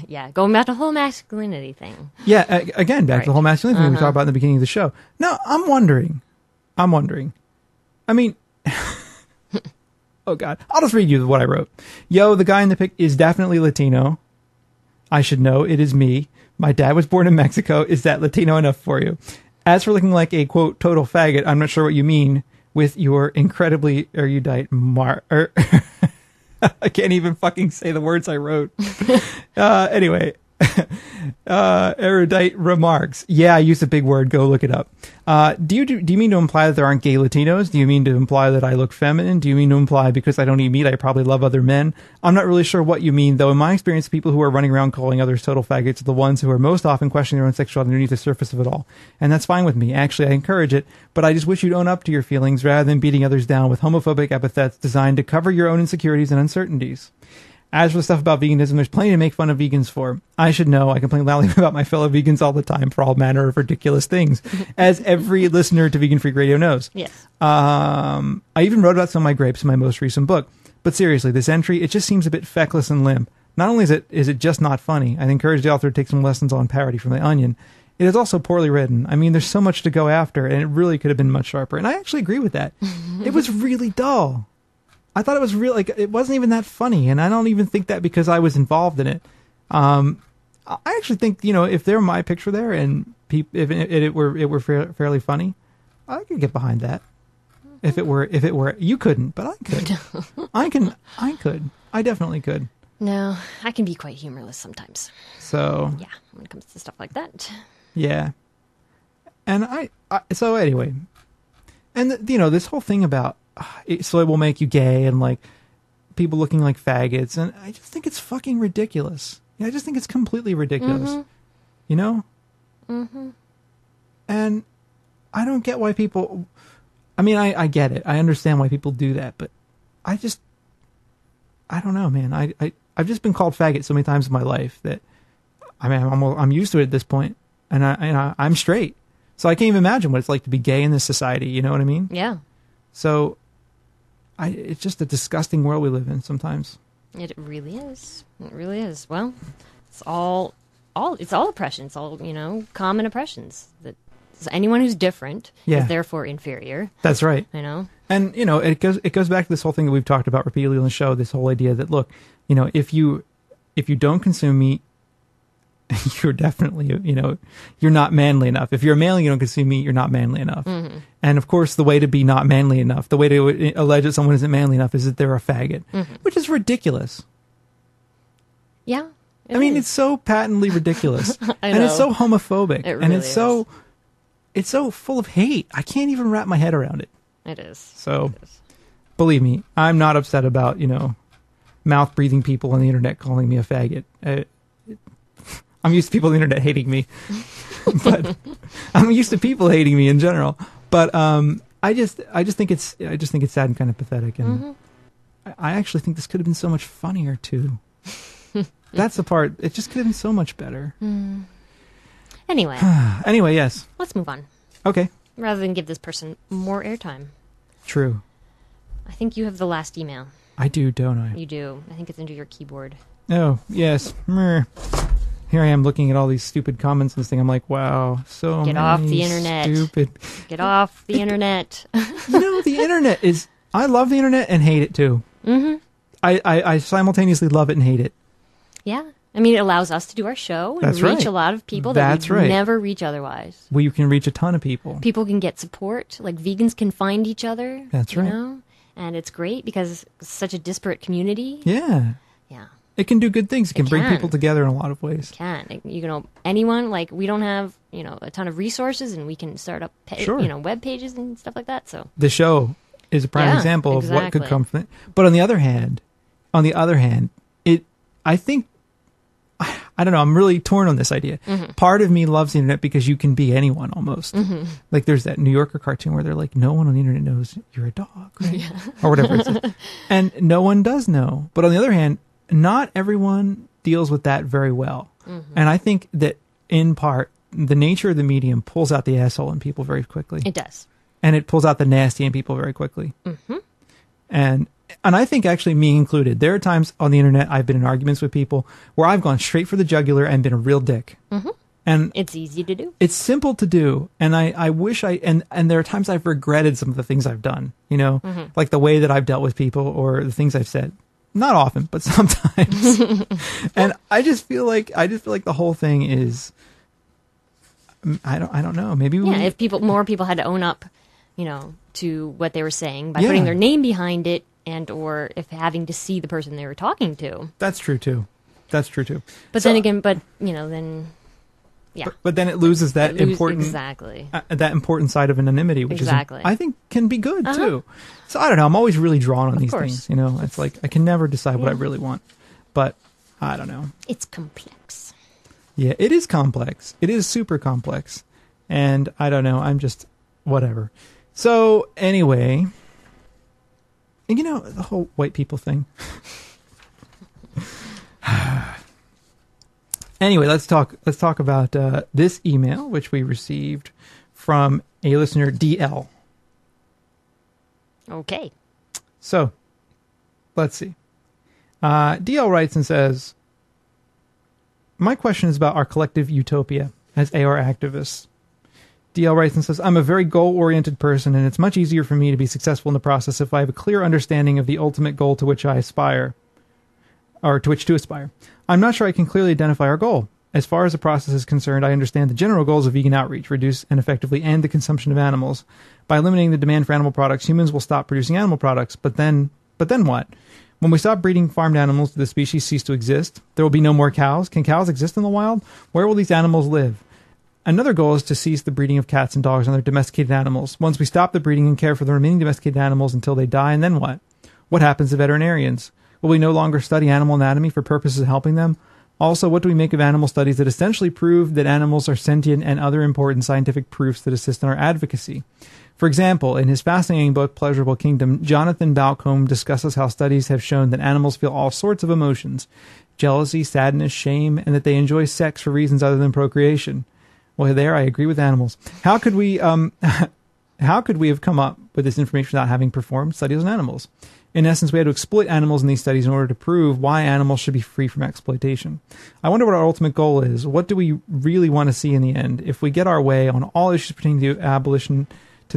yeah, going back to the whole masculinity thing. Yeah. Again, back to the whole masculinity thing we talked about in the beginning of the show. No, I'm wondering. I mean, oh God, I'll just read you what I wrote. "Yo, the guy in the pic is definitely Latino. I should know. It is me. My dad was born in Mexico. Is that Latino enough for you? As for looking like a, quote, total faggot, I'm not sure what you mean with your incredibly erudite I can't even fucking say the words I wrote. Anyway. Erudite remarks. Yeah, I used a big word. Go look it up. Do you mean to imply that there aren't gay Latinos? Do you mean to imply that I look feminine? Do you mean to imply because I don't eat meat, I probably love other men? I'm not really sure what you mean, though. In my experience, people who are running around calling others total faggots are the ones who are most often questioning their own sexuality underneath the surface of it all. And that's fine with me. Actually, I encourage it, but I just wish you'd own up to your feelings rather than beating others down with homophobic epithets designed to cover your own insecurities and uncertainties. As for the stuff about veganism, there's plenty to make fun of vegans for. I should know. I complain loudly about my fellow vegans all the time for all manner of ridiculous things, as every listener to Vegan Freak Radio knows. Yes. I even wrote about some of my grapes in my most recent book. But seriously, this entry, it just seems a bit feckless and limp. Not only is it just not funny, I'd encourage the author to take some lessons on parody from The Onion. It is also poorly written. I mean, there's so much to go after, and it really could have been much sharper. And I actually agree with that. It was really dull. I thought it was real, like, it wasn't even that funny, and I don't even think that because I was involved in it. I actually think, if there were my picture there and if it were fairly funny, I could get behind that. If it were, you couldn't, but I could. I could. I definitely could. No, I can be quite humorless sometimes. So. Yeah, when it comes to stuff like that. Yeah. And so anyway, and this whole thing about, soy will make you gay and like people looking like faggots, and I just think it's fucking ridiculous. I just think it's completely ridiculous. And I don't get why people, I mean, I get it. I understand why people do that, but I don't know, man. I've just been called faggot so many times in my life that I mean, I'm used to it at this point, and I'm straight, so I can't even imagine what it's like to be gay in this society. You know what I mean? Yeah. So, it's just a disgusting world we live in sometimes. It really is. It really is. Well, it's all oppression. It's all, common oppressions. That anyone who's different is therefore inferior. That's right. And it goes back to this whole thing that we've talked about repeatedly on the show. This whole idea that, look, if you don't consume meat, you're definitely, you're not manly enough. If you're a male and you don't consume meat, you're not manly enough. Mm-hmm. And of course, the way to be not manly enough, the way to allege that someone isn't manly enough is that they're a faggot, which is ridiculous. Yeah. I mean, it's so patently ridiculous. And it's so homophobic. It really and it's so full of hate. I can't even wrap my head around it. It is. So, believe me, I'm not upset about, mouth-breathing people on the internet calling me a faggot. I'm used to people on the internet hating me, but I'm used to people hating me in general. But I just think it's sad and kind of pathetic, and I actually think this could have been so much funnier too. That's the part. It just could have been so much better. Anyway. Anyway, yes. Let's move on. Okay. Rather than give this person more airtime. True. I think you have the last email. I do, don't I? You do. I think it's under your keyboard. Oh, yes. Here I am looking at all these stupid comments and this thing. I'm like, wow, so Get many off the internet. Stupid. Get off the internet. The internet is... I love the internet and hate it too. Mm-hmm. I simultaneously love it and hate it. Yeah. I mean, it allows us to do our show and reach a lot of people that we'd never reach otherwise. Well, you can reach a ton of people. People can get support. Like, vegans can find each other. That's right. You know? And it's great because it's such a disparate community. Yeah. Yeah. It can do good things. It can bring people together in a lot of ways. It can. You know, anyone, like, we don't have, a ton of resources, and we can start up, web pages and stuff like that. So the show is a prime example of what could come from it. But on the other hand, I think, I don't know, I'm really torn on this idea. Mm-hmm. Part of me loves the internet because you can be anyone almost. Mm-hmm. Like there's that New Yorker cartoon where they're like, no one on the internet knows you're a dog, right? Yeah. Or whatever it is. And no one does know. But on the other hand, not everyone deals with that very well. Mm-hmm. And I think that in part, the nature of the medium pulls out the asshole in people very quickly. It does. And it pulls out the nasty in people very quickly. Mm-hmm. And I think actually me included, there are times on the internet I've been in arguments with people where I've gone straight for the jugular and been a real dick. Mm-hmm. And it's easy to do. It's simple to do. And I wish and there are times I've regretted some of the things I've done, mm-hmm. like the way that I've dealt with people or the things I've said. Not often, but sometimes. And I just feel like the whole thing is, I don't know. Maybe if more people had to own up, to what they were saying by putting their name behind it, and or if having to see the person they were talking to. That's true too. But then again, then. Yeah. But then it loses that important that important side of anonymity, which is I think can be good too. So I don't know. I'm always really drawn on these things. It's like I can never decide what I really want, but I don't know. It's complex. Yeah, it is complex. It is super complex, and I don't know. I'm just whatever. So anyway, the whole white people thing. Anyway, let's talk about this email, which we received from a listener, DL. Okay. So, let's see. DL writes and says, my question is about our collective utopia as AR activists. DL writes and says, I'm a very goal-oriented person, and it's much easier for me to be successful in the process if I have a clear understanding of the ultimate goal to which I aspire. Or to which to aspire. I'm not sure I can clearly identify our goal. As far as the process is concerned, I understand the general goals of vegan outreach, reduce and effectively end the consumption of animals. By eliminating the demand for animal products, humans will stop producing animal products. But then what? When we stop breeding farmed animals, do the species cease to exist? There will be no more cows. Can cows exist in the wild? Where will these animals live? Another goal is to cease the breeding of cats and dogs and other domesticated animals. Once we stop the breeding and care for the remaining domesticated animals until they die, and then what? What happens to veterinarians? Will we no longer study animal anatomy for purposes of helping them? Also, what do we make of animal studies that essentially prove that animals are sentient and other important scientific proofs that assist in our advocacy? For example, in his fascinating book, Pleasurable Kingdom, Jonathan Balcombe discusses how studies have shown that animals feel all sorts of emotions, jealousy, sadness, shame, and that they enjoy sex for reasons other than procreation. Well, there I agree with animals. How could we have come up with this information without having performed studies on animals? In essence, we had to exploit animals in these studies in order to prove why animals should be free from exploitation. I wonder what our ultimate goal is. What do we really want to see in the end? If we get our way on all issues pertaining to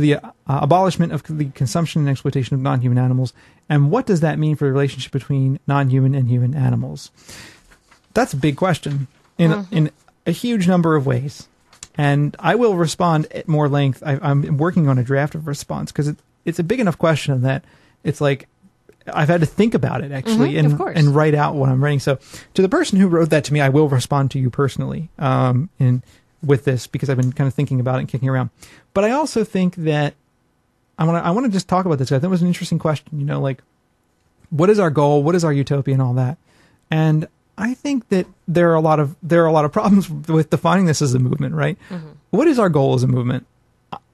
the abolishment of the consumption and exploitation of non-human animals, and what does that mean for the relationship between non-human and human animals? That's a big question in a huge number of ways. And I will respond at more length. I'm working on a draft of a response because it's a big enough question that it's like I've had to think about it actually and write out what I'm writing. So to the person who wrote that to me, I will respond to you personally with this because I've been kind of thinking about it and kicking around. But I also think that I want to just talk about this. I think it was an interesting question. Like what is our goal? What is our utopia and all that? And I think that there are a lot of problems with defining this as a movement, right? Mm-hmm. What is our goal as a movement?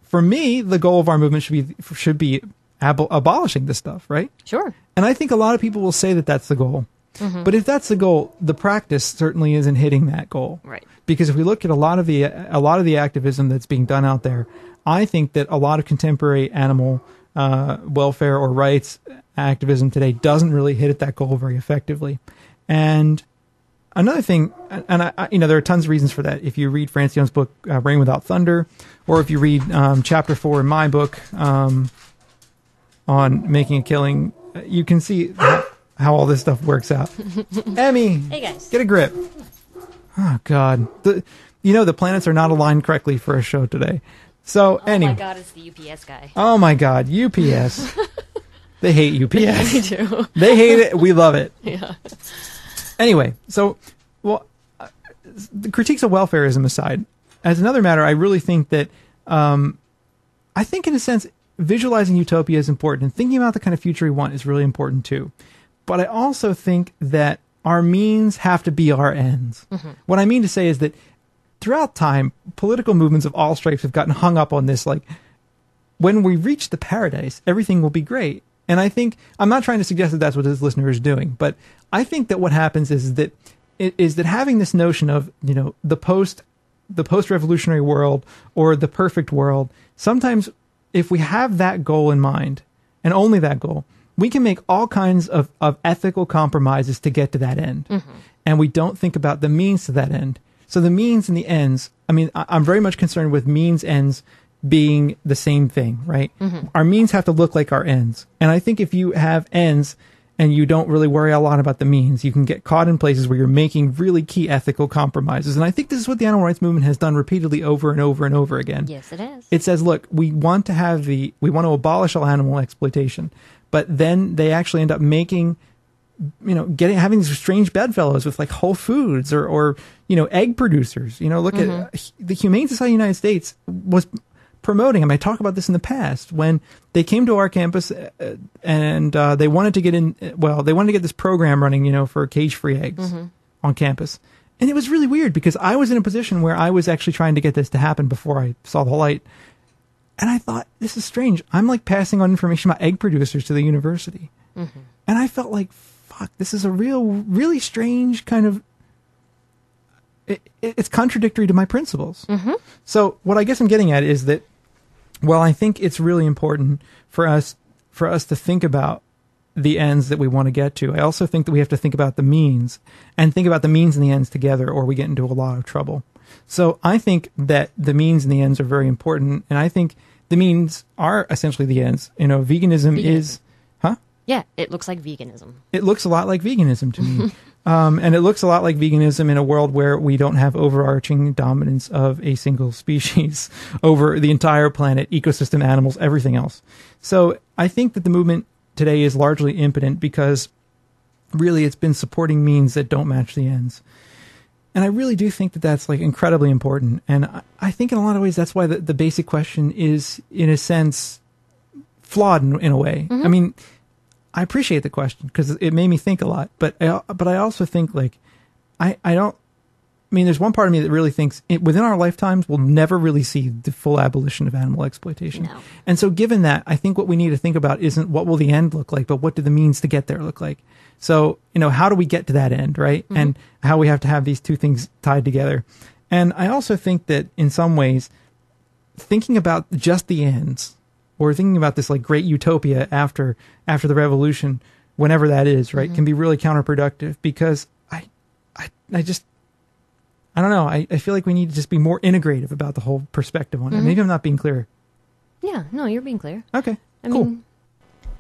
For me, the goal of our movement should be abolishing this stuff, right? Sure. And I think a lot of people will say that that's the goal. Mm-hmm. But if that's the goal, the practice certainly isn't hitting that goal. Right. Because if we look at a lot of the activism that's being done out there, I think that a lot of contemporary animal welfare or rights activism today doesn't really hit at that goal very effectively. And another thing, and I there are tons of reasons for that. If you read Francione's book, Rain Without Thunder, or if you read chapter 4 in my book on making a killing, you can see how all this stuff works out. Emmy, hey guys, get a grip. Oh God, the planets are not aligned correctly for a show today. So anyway, oh my God, it's the UPS guy. Oh my God, UPS. They hate UPS. They do. They hate it. We love it. Yeah. Anyway, so the critiques of welfareism aside, as another matter, I really think that I think in a sense visualizing utopia is important, and thinking about the kind of future we want is really important too. But I also think that our means have to be our ends. Mm-hmm. What I mean to say is that throughout time, political movements of all stripes have gotten hung up on this, like, when we reach the paradise, everything will be great. And I think, I'm not trying to suggest that that's what this listener is doing, but I think that what happens is that having this notion of, the post-revolutionary world or the perfect world, sometimes if we have that goal in mind, and only that goal, we can make all kinds of ethical compromises to get to that end. Mm-hmm. And we don't think about the means to that end. So the means and the ends, I mean, I'm very much concerned with means, ends being the same thing, right? Mm-hmm. Our means have to look like our ends. And I think if you have ends and you don't really worry a lot about the means, you can get caught in places where you're making really key ethical compromises. And I think this is what the animal rights movement has done repeatedly over and over and over again. Yes, it is. It says, look, we want to abolish all animal exploitation. But then they actually end up making, having these strange bedfellows with like Whole Foods or egg producers. Look at the Humane Society of the United States was promoting. I talk about this in the past when they came to our campus and they wanted to get this program running, for cage-free eggs on campus. And it was really weird because I was in a position where I was actually trying to get this to happen before I saw the light. And I thought, this is strange. I'm like passing on information about egg producers to the university. Mm-hmm. And I felt like, fuck, this is a really strange kind of, it's contradictory to my principles. Mm-hmm. So what I guess I'm getting at is that, well, I think it's really important for us to think about the ends that we want to get to. I also think that we have to think about the means and think about the means and the ends together, or we get into a lot of trouble. So I think that the means and the ends are very important, and I think the means are essentially the ends. Veganism is... Huh? Yeah, it looks like veganism. It looks a lot like veganism to me. And it looks a lot like veganism in a world where we don't have overarching dominance of a single species over the entire planet, ecosystem, animals, everything else. So I think that the movement today is largely impotent because really it's been supporting means that don't match the ends. And I really do think that that's like incredibly important. And I think in a lot of ways that's why the basic question is, in a sense, flawed in a way. Mm-hmm. I mean, I appreciate the question because it made me think a lot. But I also think there's one part of me that really thinks within our lifetimes we'll never really see the full abolition of animal exploitation. No. And so given that, I think what we need to think about isn't what will the end look like, but what do the means to get there look like? So, how do we get to that end, right? Mm-hmm. And how we have to have these two things tied together. And I also think that in some ways, thinking about just the ends, or thinking about this like great utopia after the revolution, whenever that is, right, can be really counterproductive because I don't know. I feel like we need to just be more integrative about the whole perspective on it. Maybe I'm not being clear. Yeah, no, you're being clear. Okay, cool. Mean,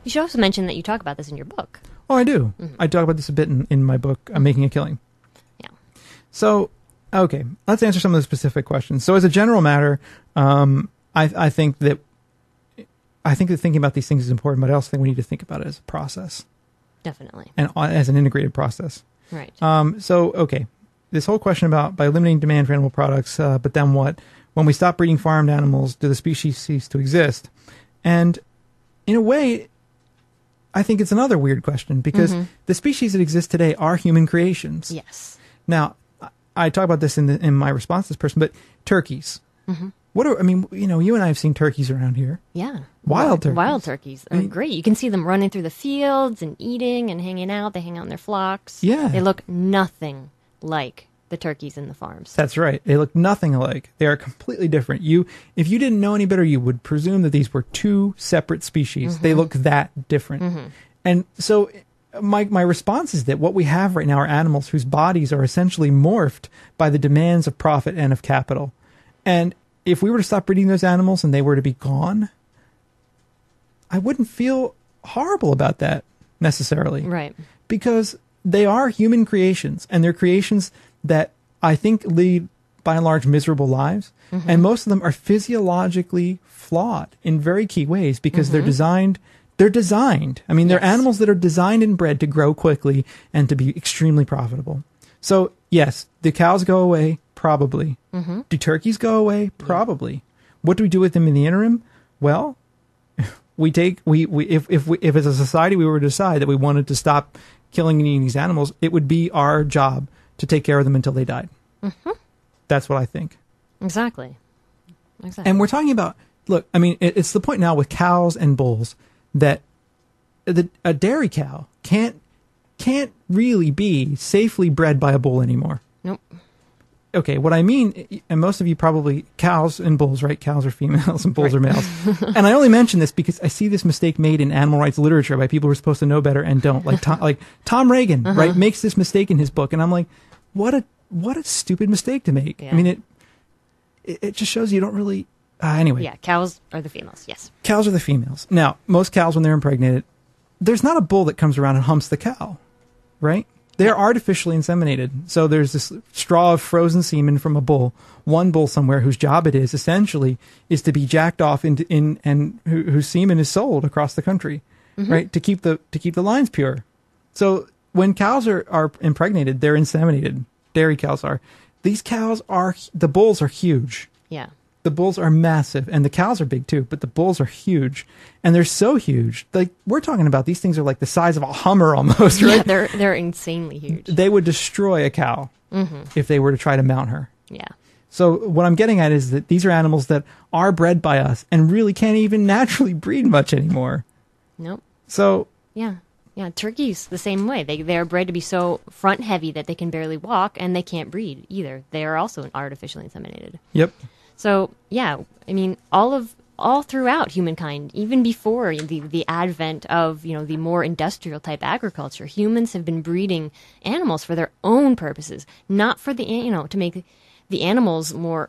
you should also mention that you talk about this in your book. Oh, I do. Mm-hmm. I talk about this a bit in my book, Making a Killing. Yeah. So, okay, let's answer some of the specific questions. So as a general matter, I think that thinking about these things is important, but I also think we need to think about it as a process. Definitely. And as an integrated process. Right. So, okay, this whole question about by limiting demand for animal products, but then what? When we stop breeding farmed animals, do the species cease to exist? And in a way, I think it's another weird question because the species that exist today are human creations. Yes. Now, I talk about this in my response to this person, but turkeys. Mm-hmm. you and I have seen turkeys around here. Yeah. Wild turkeys. Wild turkeys are great. You can see them running through the fields and eating and hanging out. They hang out in their flocks. Yeah. They look nothing like the turkeys in the farms. That's right. They look nothing alike. They are completely different. If you didn't know any better, you would presume that these were two separate species. They look that different. And so my response is that what we have right now are animals whose bodies are essentially morphed by the demands of profit and of capital. And if we were to stop breeding those animals and they were to be gone, I wouldn't feel horrible about that necessarily. Right. Because they are human creations, and they're creations that I think lead, by and large, miserable lives. And most of them are physiologically flawed in very key ways because they're designed. I mean, they're animals that are designed and bred to grow quickly and to be extremely profitable. So, yes, the cows go away, probably. Do turkeys go away? Probably. What do we do with them in the interim? Well, if as a society we were to decide that we wanted to stop killing and eating these animals, it would be our job to take care of them until they died. That's what I think. Exactly. And we're talking about, look, I mean, it's the point now with cows and bulls that a dairy cow can't really be safely bred by a bull anymore. Nope. Okay, what I mean, and most of you probably, cows and bulls, right? Cows are females and bulls are males. And I only mention this because I see this mistake made in animal rights literature by people who are supposed to know better and don't. Like Tom Reagan, right, makes this mistake in his book. And I'm like, what a stupid mistake to make. Yeah. I mean, it just shows you don't really... anyway. Yeah, cows are the females, yes. Cows are the females. Now, most cows, when they're impregnated, there's not a bull that comes around and humps the cow, right? They're artificially inseminated. So there's this straw of frozen semen from a bull, one bull somewhere whose job it is essentially is to be jacked off and whose semen is sold across the country, right? To keep the lines pure. So when cows are impregnated, they're inseminated. Dairy cows are. These cows the bulls are huge. Yeah. The bulls are massive, and the cows are big too, but the bulls are huge. And they're so huge. Like, we're talking about, these things are like the size of a Hummer almost, right? Yeah, they're insanely huge. They would destroy a cow if they were to try to mount her. Yeah. So what I'm getting at is that these are animals that are bred by us and really can't even naturally breed much anymore. Nope. So... Yeah. Yeah, turkeys the same way. They are bred to be so front heavy that they can barely walk, and they can't breed either. They are also artificially inseminated. Yep. So, yeah, I mean, all throughout humankind, even before the advent of, the more industrial type agriculture, humans have been breeding animals for their own purposes, not for to make the animals more,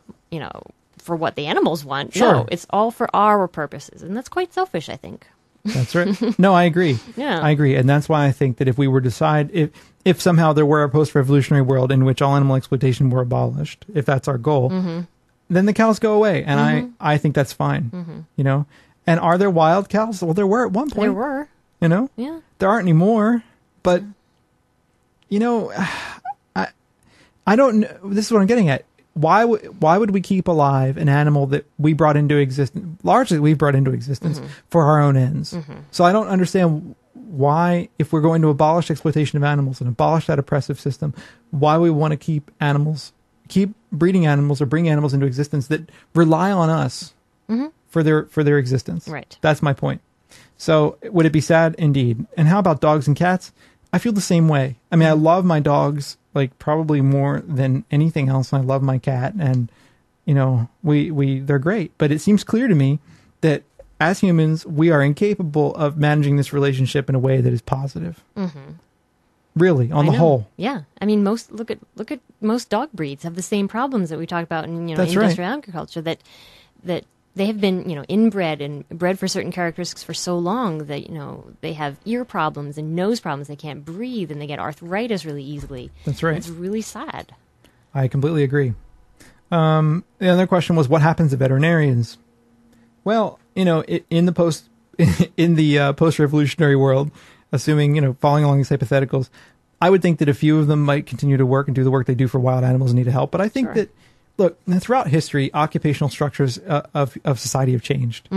for what the animals want. Sure. No, it's all for our purposes, and that's quite selfish, I think. That's right. No, I agree. Yeah. I agree. And that's why I think that if we were to decide, if somehow there were a post-revolutionary world in which all animal exploitation were abolished, if that's our goal, then the cows go away. And I think that's fine, And are there wild cows? Well, there were at one point. There were. Yeah. There aren't anymore. But, I don't know. This is what I'm getting at. Why would we keep alive an animal that we brought into existence, largely we've brought into existence for our own ends? So I don't understand why, if we're going to abolish exploitation of animals and abolish that oppressive system, why we want to keep breeding animals or bring animals into existence that rely on us for their existence. Right. That's my point. So would it be sad? Indeed. And how about dogs and cats? I feel the same way. I mean, I love my dogs, like, probably more than anything else. And I love my cat, and, they're great. But it seems clear to me that as humans, we are incapable of managing this relationship in a way that is positive. Really, on the whole. Yeah. I mean, look at most dog breeds have the same problems that we talk about in, industrial agriculture, that they have been, inbred and bred for certain characteristics for so long that, they have ear problems and nose problems. They can't breathe, and they get arthritis really easily. That's right. It's really sad. I completely agree. The other question was, what happens to veterinarians? Well, in the post-revolutionary world, assuming, following along these hypotheticals, I would think that a few of them might continue to work and do the work they do for wild animals and need help. But I think that, look, throughout history, occupational structures of society have changed.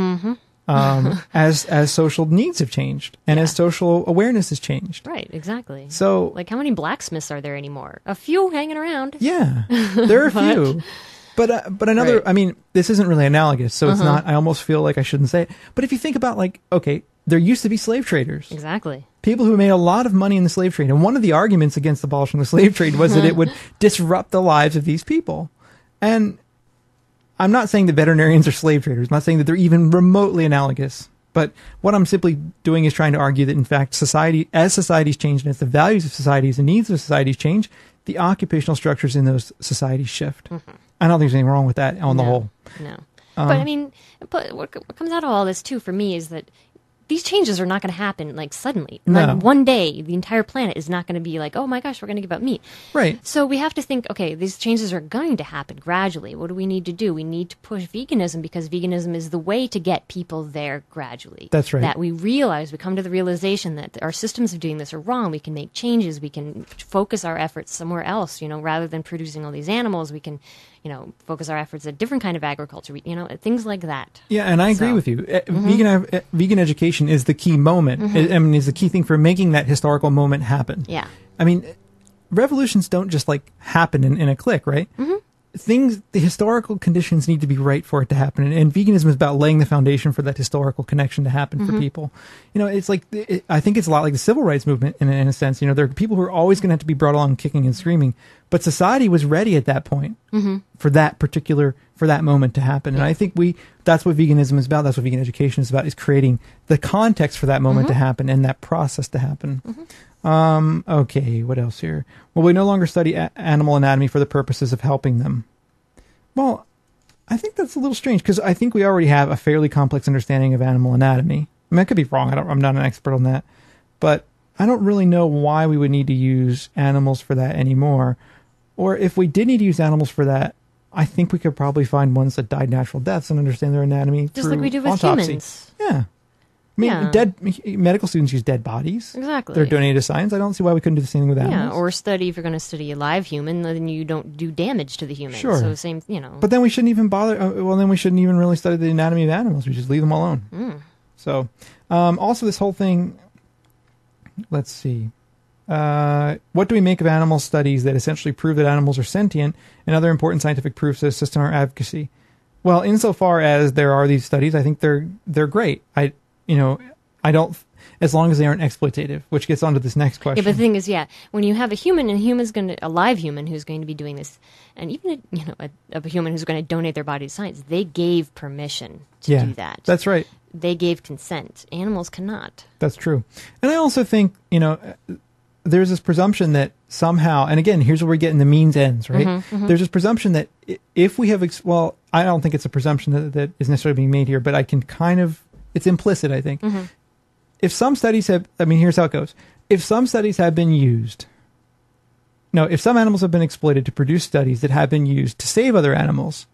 As social needs have changed and as social awareness has changed. Right, exactly. So, like, how many blacksmiths are there anymore? A few hanging around. Yeah, there are a few. But another, Right. I mean, this isn't really analogous, so it's not, I almost feel like I shouldn't say it. But if you think about, like, okay, there used to be slave traders. Exactly. People who made a lot of money in the slave trade. And one of the arguments against abolishing the slave trade was that it would disrupt the lives of these people. And I'm not saying that veterinarians are slave traders. I'm not saying that they're even remotely analogous. But what I'm simply doing is trying to argue that, in fact, society, as societies change and as the values of societies and needs of societies change, the occupational structures in those societies shift. I don't think there's anything wrong with that on the whole. No. But I mean, what comes out of all this, too, for me, is that these changes are not going to happen, like, suddenly. No. Like, one day, the entire planet is not going to be like, oh my gosh, we're going to give up meat. Right. So we have to think, okay, these changes are going to happen gradually. What do we need to do? We need to push veganism, because veganism is the way to get people there gradually. That's right. That we come to the realization that our systems of doing this are wrong. We can make changes. We can focus our efforts somewhere else, rather than producing all these animals. We can, focus our efforts at different kind of agriculture, things like that. Yeah, and I agree with you. Vegan education is the key moment. I mean, is the key thing for making that historical moment happen. Yeah. I mean, revolutions don't just, like, happen in a click, right? The historical conditions need to be right for it to happen. And veganism is about laying the foundation for that historical connection to happen for people. It's like, I think it's a lot like the civil rights movement in a sense. There are people who are always going to have to be brought along kicking and screaming. But society was ready at that point for that moment to happen. And I think that's what veganism is about. That's what vegan education is about, is creating the context for that moment to happen and that process to happen. Okay, what else here? Well, we no longer study animal anatomy for the purposes of helping them. Well, I think that's a little strange, because I think we already have a fairly complex understanding of animal anatomy. I mean, I could be wrong. I'm not an expert on that. But I don't really know why we would need to use animals for that anymore. Or if we did need to use animals for that, I think we could probably find ones that died natural deaths and understand their anatomy Just through like we do with autopsy. humans. Yeah. I mean, medical students use dead bodies. Exactly. They're donated to science. I don't see why we couldn't do the same thing with animals. Yeah, or if you're going to study a live human, then you don't do damage to the human. Sure. So same, But then we shouldn't even bother. Then we shouldn't even really study the anatomy of animals. We just leave them alone. So, also this whole thing. Let's see. What do we make of animal studies that essentially prove that animals are sentient, and other important scientific proofs that assist in our advocacy? Well, insofar as there are these studies, I think they're great. I don't, as long as they aren't exploitative, which gets onto this next question. Yeah, but the thing is, when you have a human, and a live human who's going to be doing this, and even a human who's going to donate their body to science, they gave permission to do that. That's right. They gave consent. Animals cannot. That's true. And I also think, there's this presumption that somehow, and again, here's where we get in the means ends, right? There's this presumption that if we have, I don't think it's a presumption that is necessarily being made here, but I can it's implicit, I think. If some studies here's how it goes. If some studies have been used, if some animals have been exploited to produce studies that have been used to save other animals,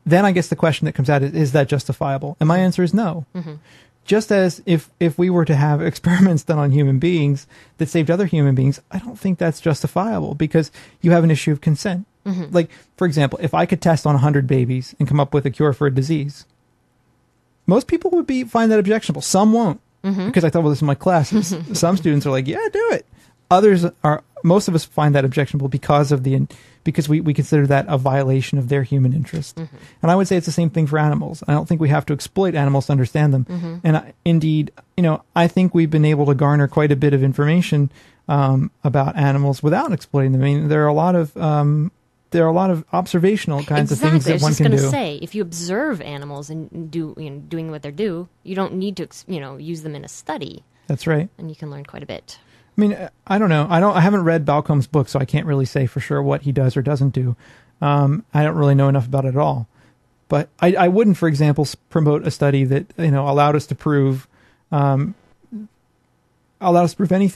then I guess the question that comes out is that justifiable? And my answer is no. Just as if we were to have experiments done on human beings that saved other human beings, I don't think that's justifiable, because you have an issue of consent. Like, for example, if I could test on 100 babies and come up with a cure for a disease, most people would find that objectionable. Some won't, because I thought, well, this is my classes. Some students are like, yeah, do it. Most of us find that objectionable because we consider that a violation of their human interest. And I would say it's the same thing for animals. I don't think we have to exploit animals to understand them. And indeed, I think we've been able to garner quite a bit of information about animals without exploiting them. I mean, there are a lot of observational kinds of things that one can do. I was just going to say, if you observe animals and doing what they do, you don't need to use them in a study. That's right. And you can learn quite a bit. I mean, I don't know. I haven't read Balcomb's book, so I can't really say for sure what he does or doesn't do. I don't really know enough about it at all. But I wouldn't, for example, promote a study that allowed us to prove anything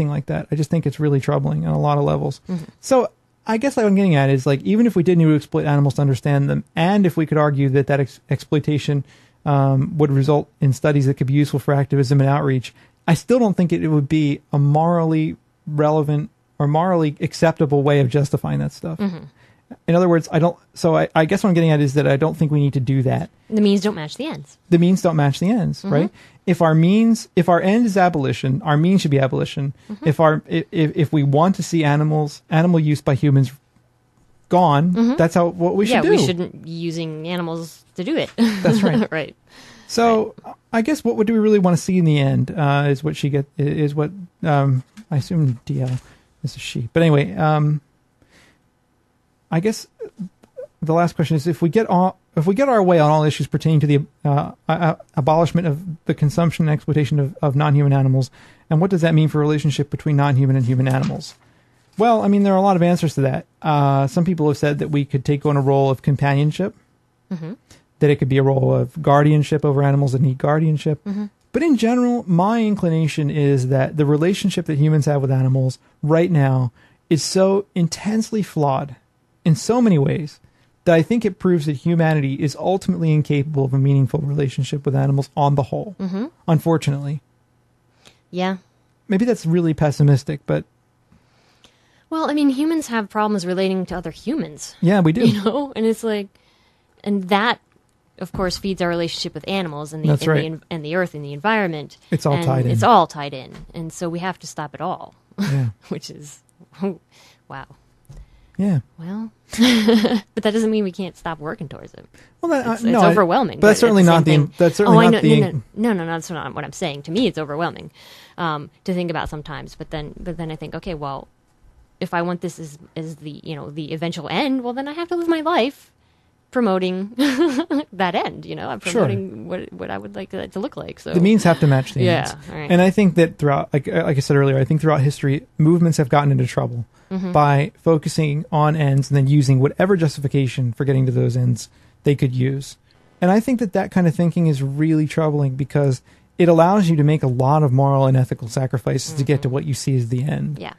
like that. I just think it's really troubling on a lot of levels. So I guess what I'm getting at is, like, even if we did need to exploit animals to understand them, and if we could argue that exploitation would result in studies that could be useful for activism and outreach, I still don't think it would be a morally relevant or morally acceptable way of justifying that stuff. In other words, I guess what I'm getting at is that I don't think we need to do that. The means don't match the ends. The means don't match the ends, right? If our end is abolition, our means should be abolition. If we want to see animal use by humans gone, that's what we should do. Yeah, we shouldn't be using animals to do it. That's right. Right. So I guess what do we really want to see in the end is what I assume DL is a she. But anyway, I guess the last question is if we get our way on all issues pertaining to the abolishment of the consumption and exploitation of non-human animals, and what does that mean for a relationship between non-human and human animals? Well, I mean, there are a lot of answers to that. Some people have said that we could take on a role of companionship, that it could be a role of guardianship over animals that need guardianship. But in general, my inclination is that the relationship that humans have with animals right now is so intensely flawed in so many ways that I think it proves that humanity is ultimately incapable of a meaningful relationship with animals on the whole, unfortunately. Yeah. Maybe that's really pessimistic, but... Well, I mean, humans have problems relating to other humans. Yeah, we do. You know? And it's like... And that, of course, feeds our relationship with animals and the, and the earth and the environment. It's all tied in. It's all tied in. And so we have to stop it all. Yeah. Which is... wow. Yeah. Well, but that doesn't mean we can't stop working towards it. Well, it's overwhelming. But that's certainly not the. That's certainly not the. No, that's not what I'm saying. To me, it's overwhelming to think about sometimes. But then I think, okay, well, if I want this as the the eventual end, well, then I have to live my life promoting that end. I'm promoting what I would like that to look like. So the means have to match the ends. Right. And I think that throughout, like I said earlier, I think throughout history, movements have gotten into trouble by focusing on ends and then using whatever justification for getting to those ends they could use. And I think that kind of thinking is really troubling because it allows you to make a lot of moral and ethical sacrifices to get to what you see as the end. Yeah.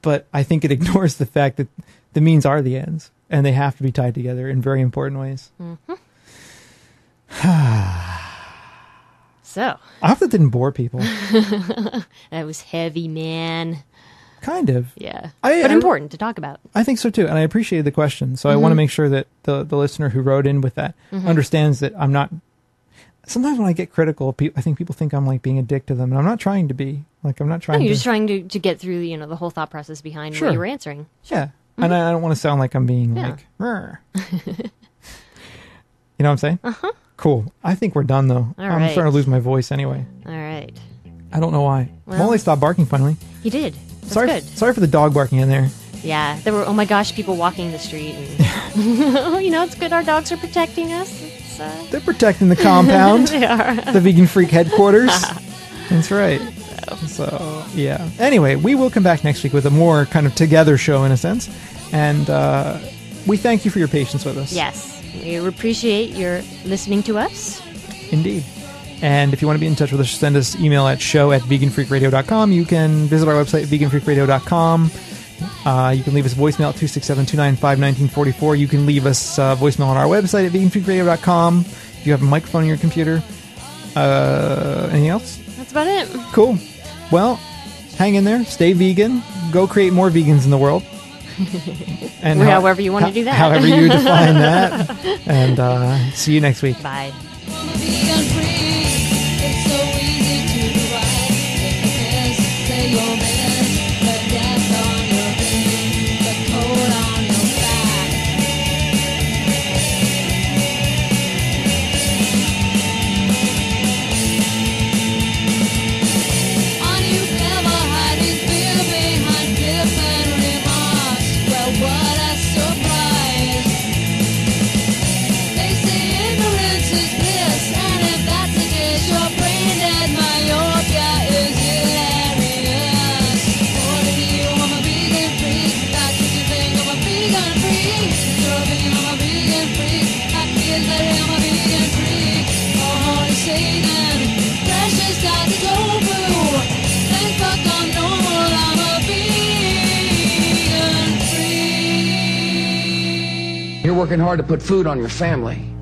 But I think it ignores the fact that the means are the ends, and they have to be tied together in very important ways. So. I hope that didn't bore people. That was heavy, man. Kind of. Yeah. But important to talk about. I think so, too. And I appreciated the question. So I want to make sure that the listener who wrote in with that understands that I'm not... Sometimes when I get critical, I think people think I'm like being a dick to them, and I'm not trying to be. Like, I'm not trying you're just trying to get through the whole thought process behind what you were answering. Sure. Yeah. And I don't want to sound like I'm being like... You know what I'm saying? Cool. I think we're done, though. I'm starting to lose my voice anyway. All right. I don't know why. Well, Molly stopped barking finally. He did. That's good. Sorry for the dog barking in there. Yeah. There were, oh my gosh, people walking the street. And, it's good. Our dogs are protecting us. They're protecting the compound. They are. The Vegan Freak headquarters. That's right. So, yeah. Anyway, we will come back next week with a more kind of together show in a sense. And we thank you for your patience with us. Yes. We appreciate your listening to us. Indeed. And if you want to be in touch with us, send us email at show@veganfreakradio.com. You can visit our website at veganfreakradio.com. You can leave us a voicemail at 267-295-1944. You can leave us a voicemail on our website at veganfreakradio.com. If you have a microphone on your computer. Anything else? That's about it. Cool. Well, hang in there. Stay vegan. Go create more vegans in the world. And however you want to do that. However you define that. And see you next week. Bye. You're working hard to put food on your family.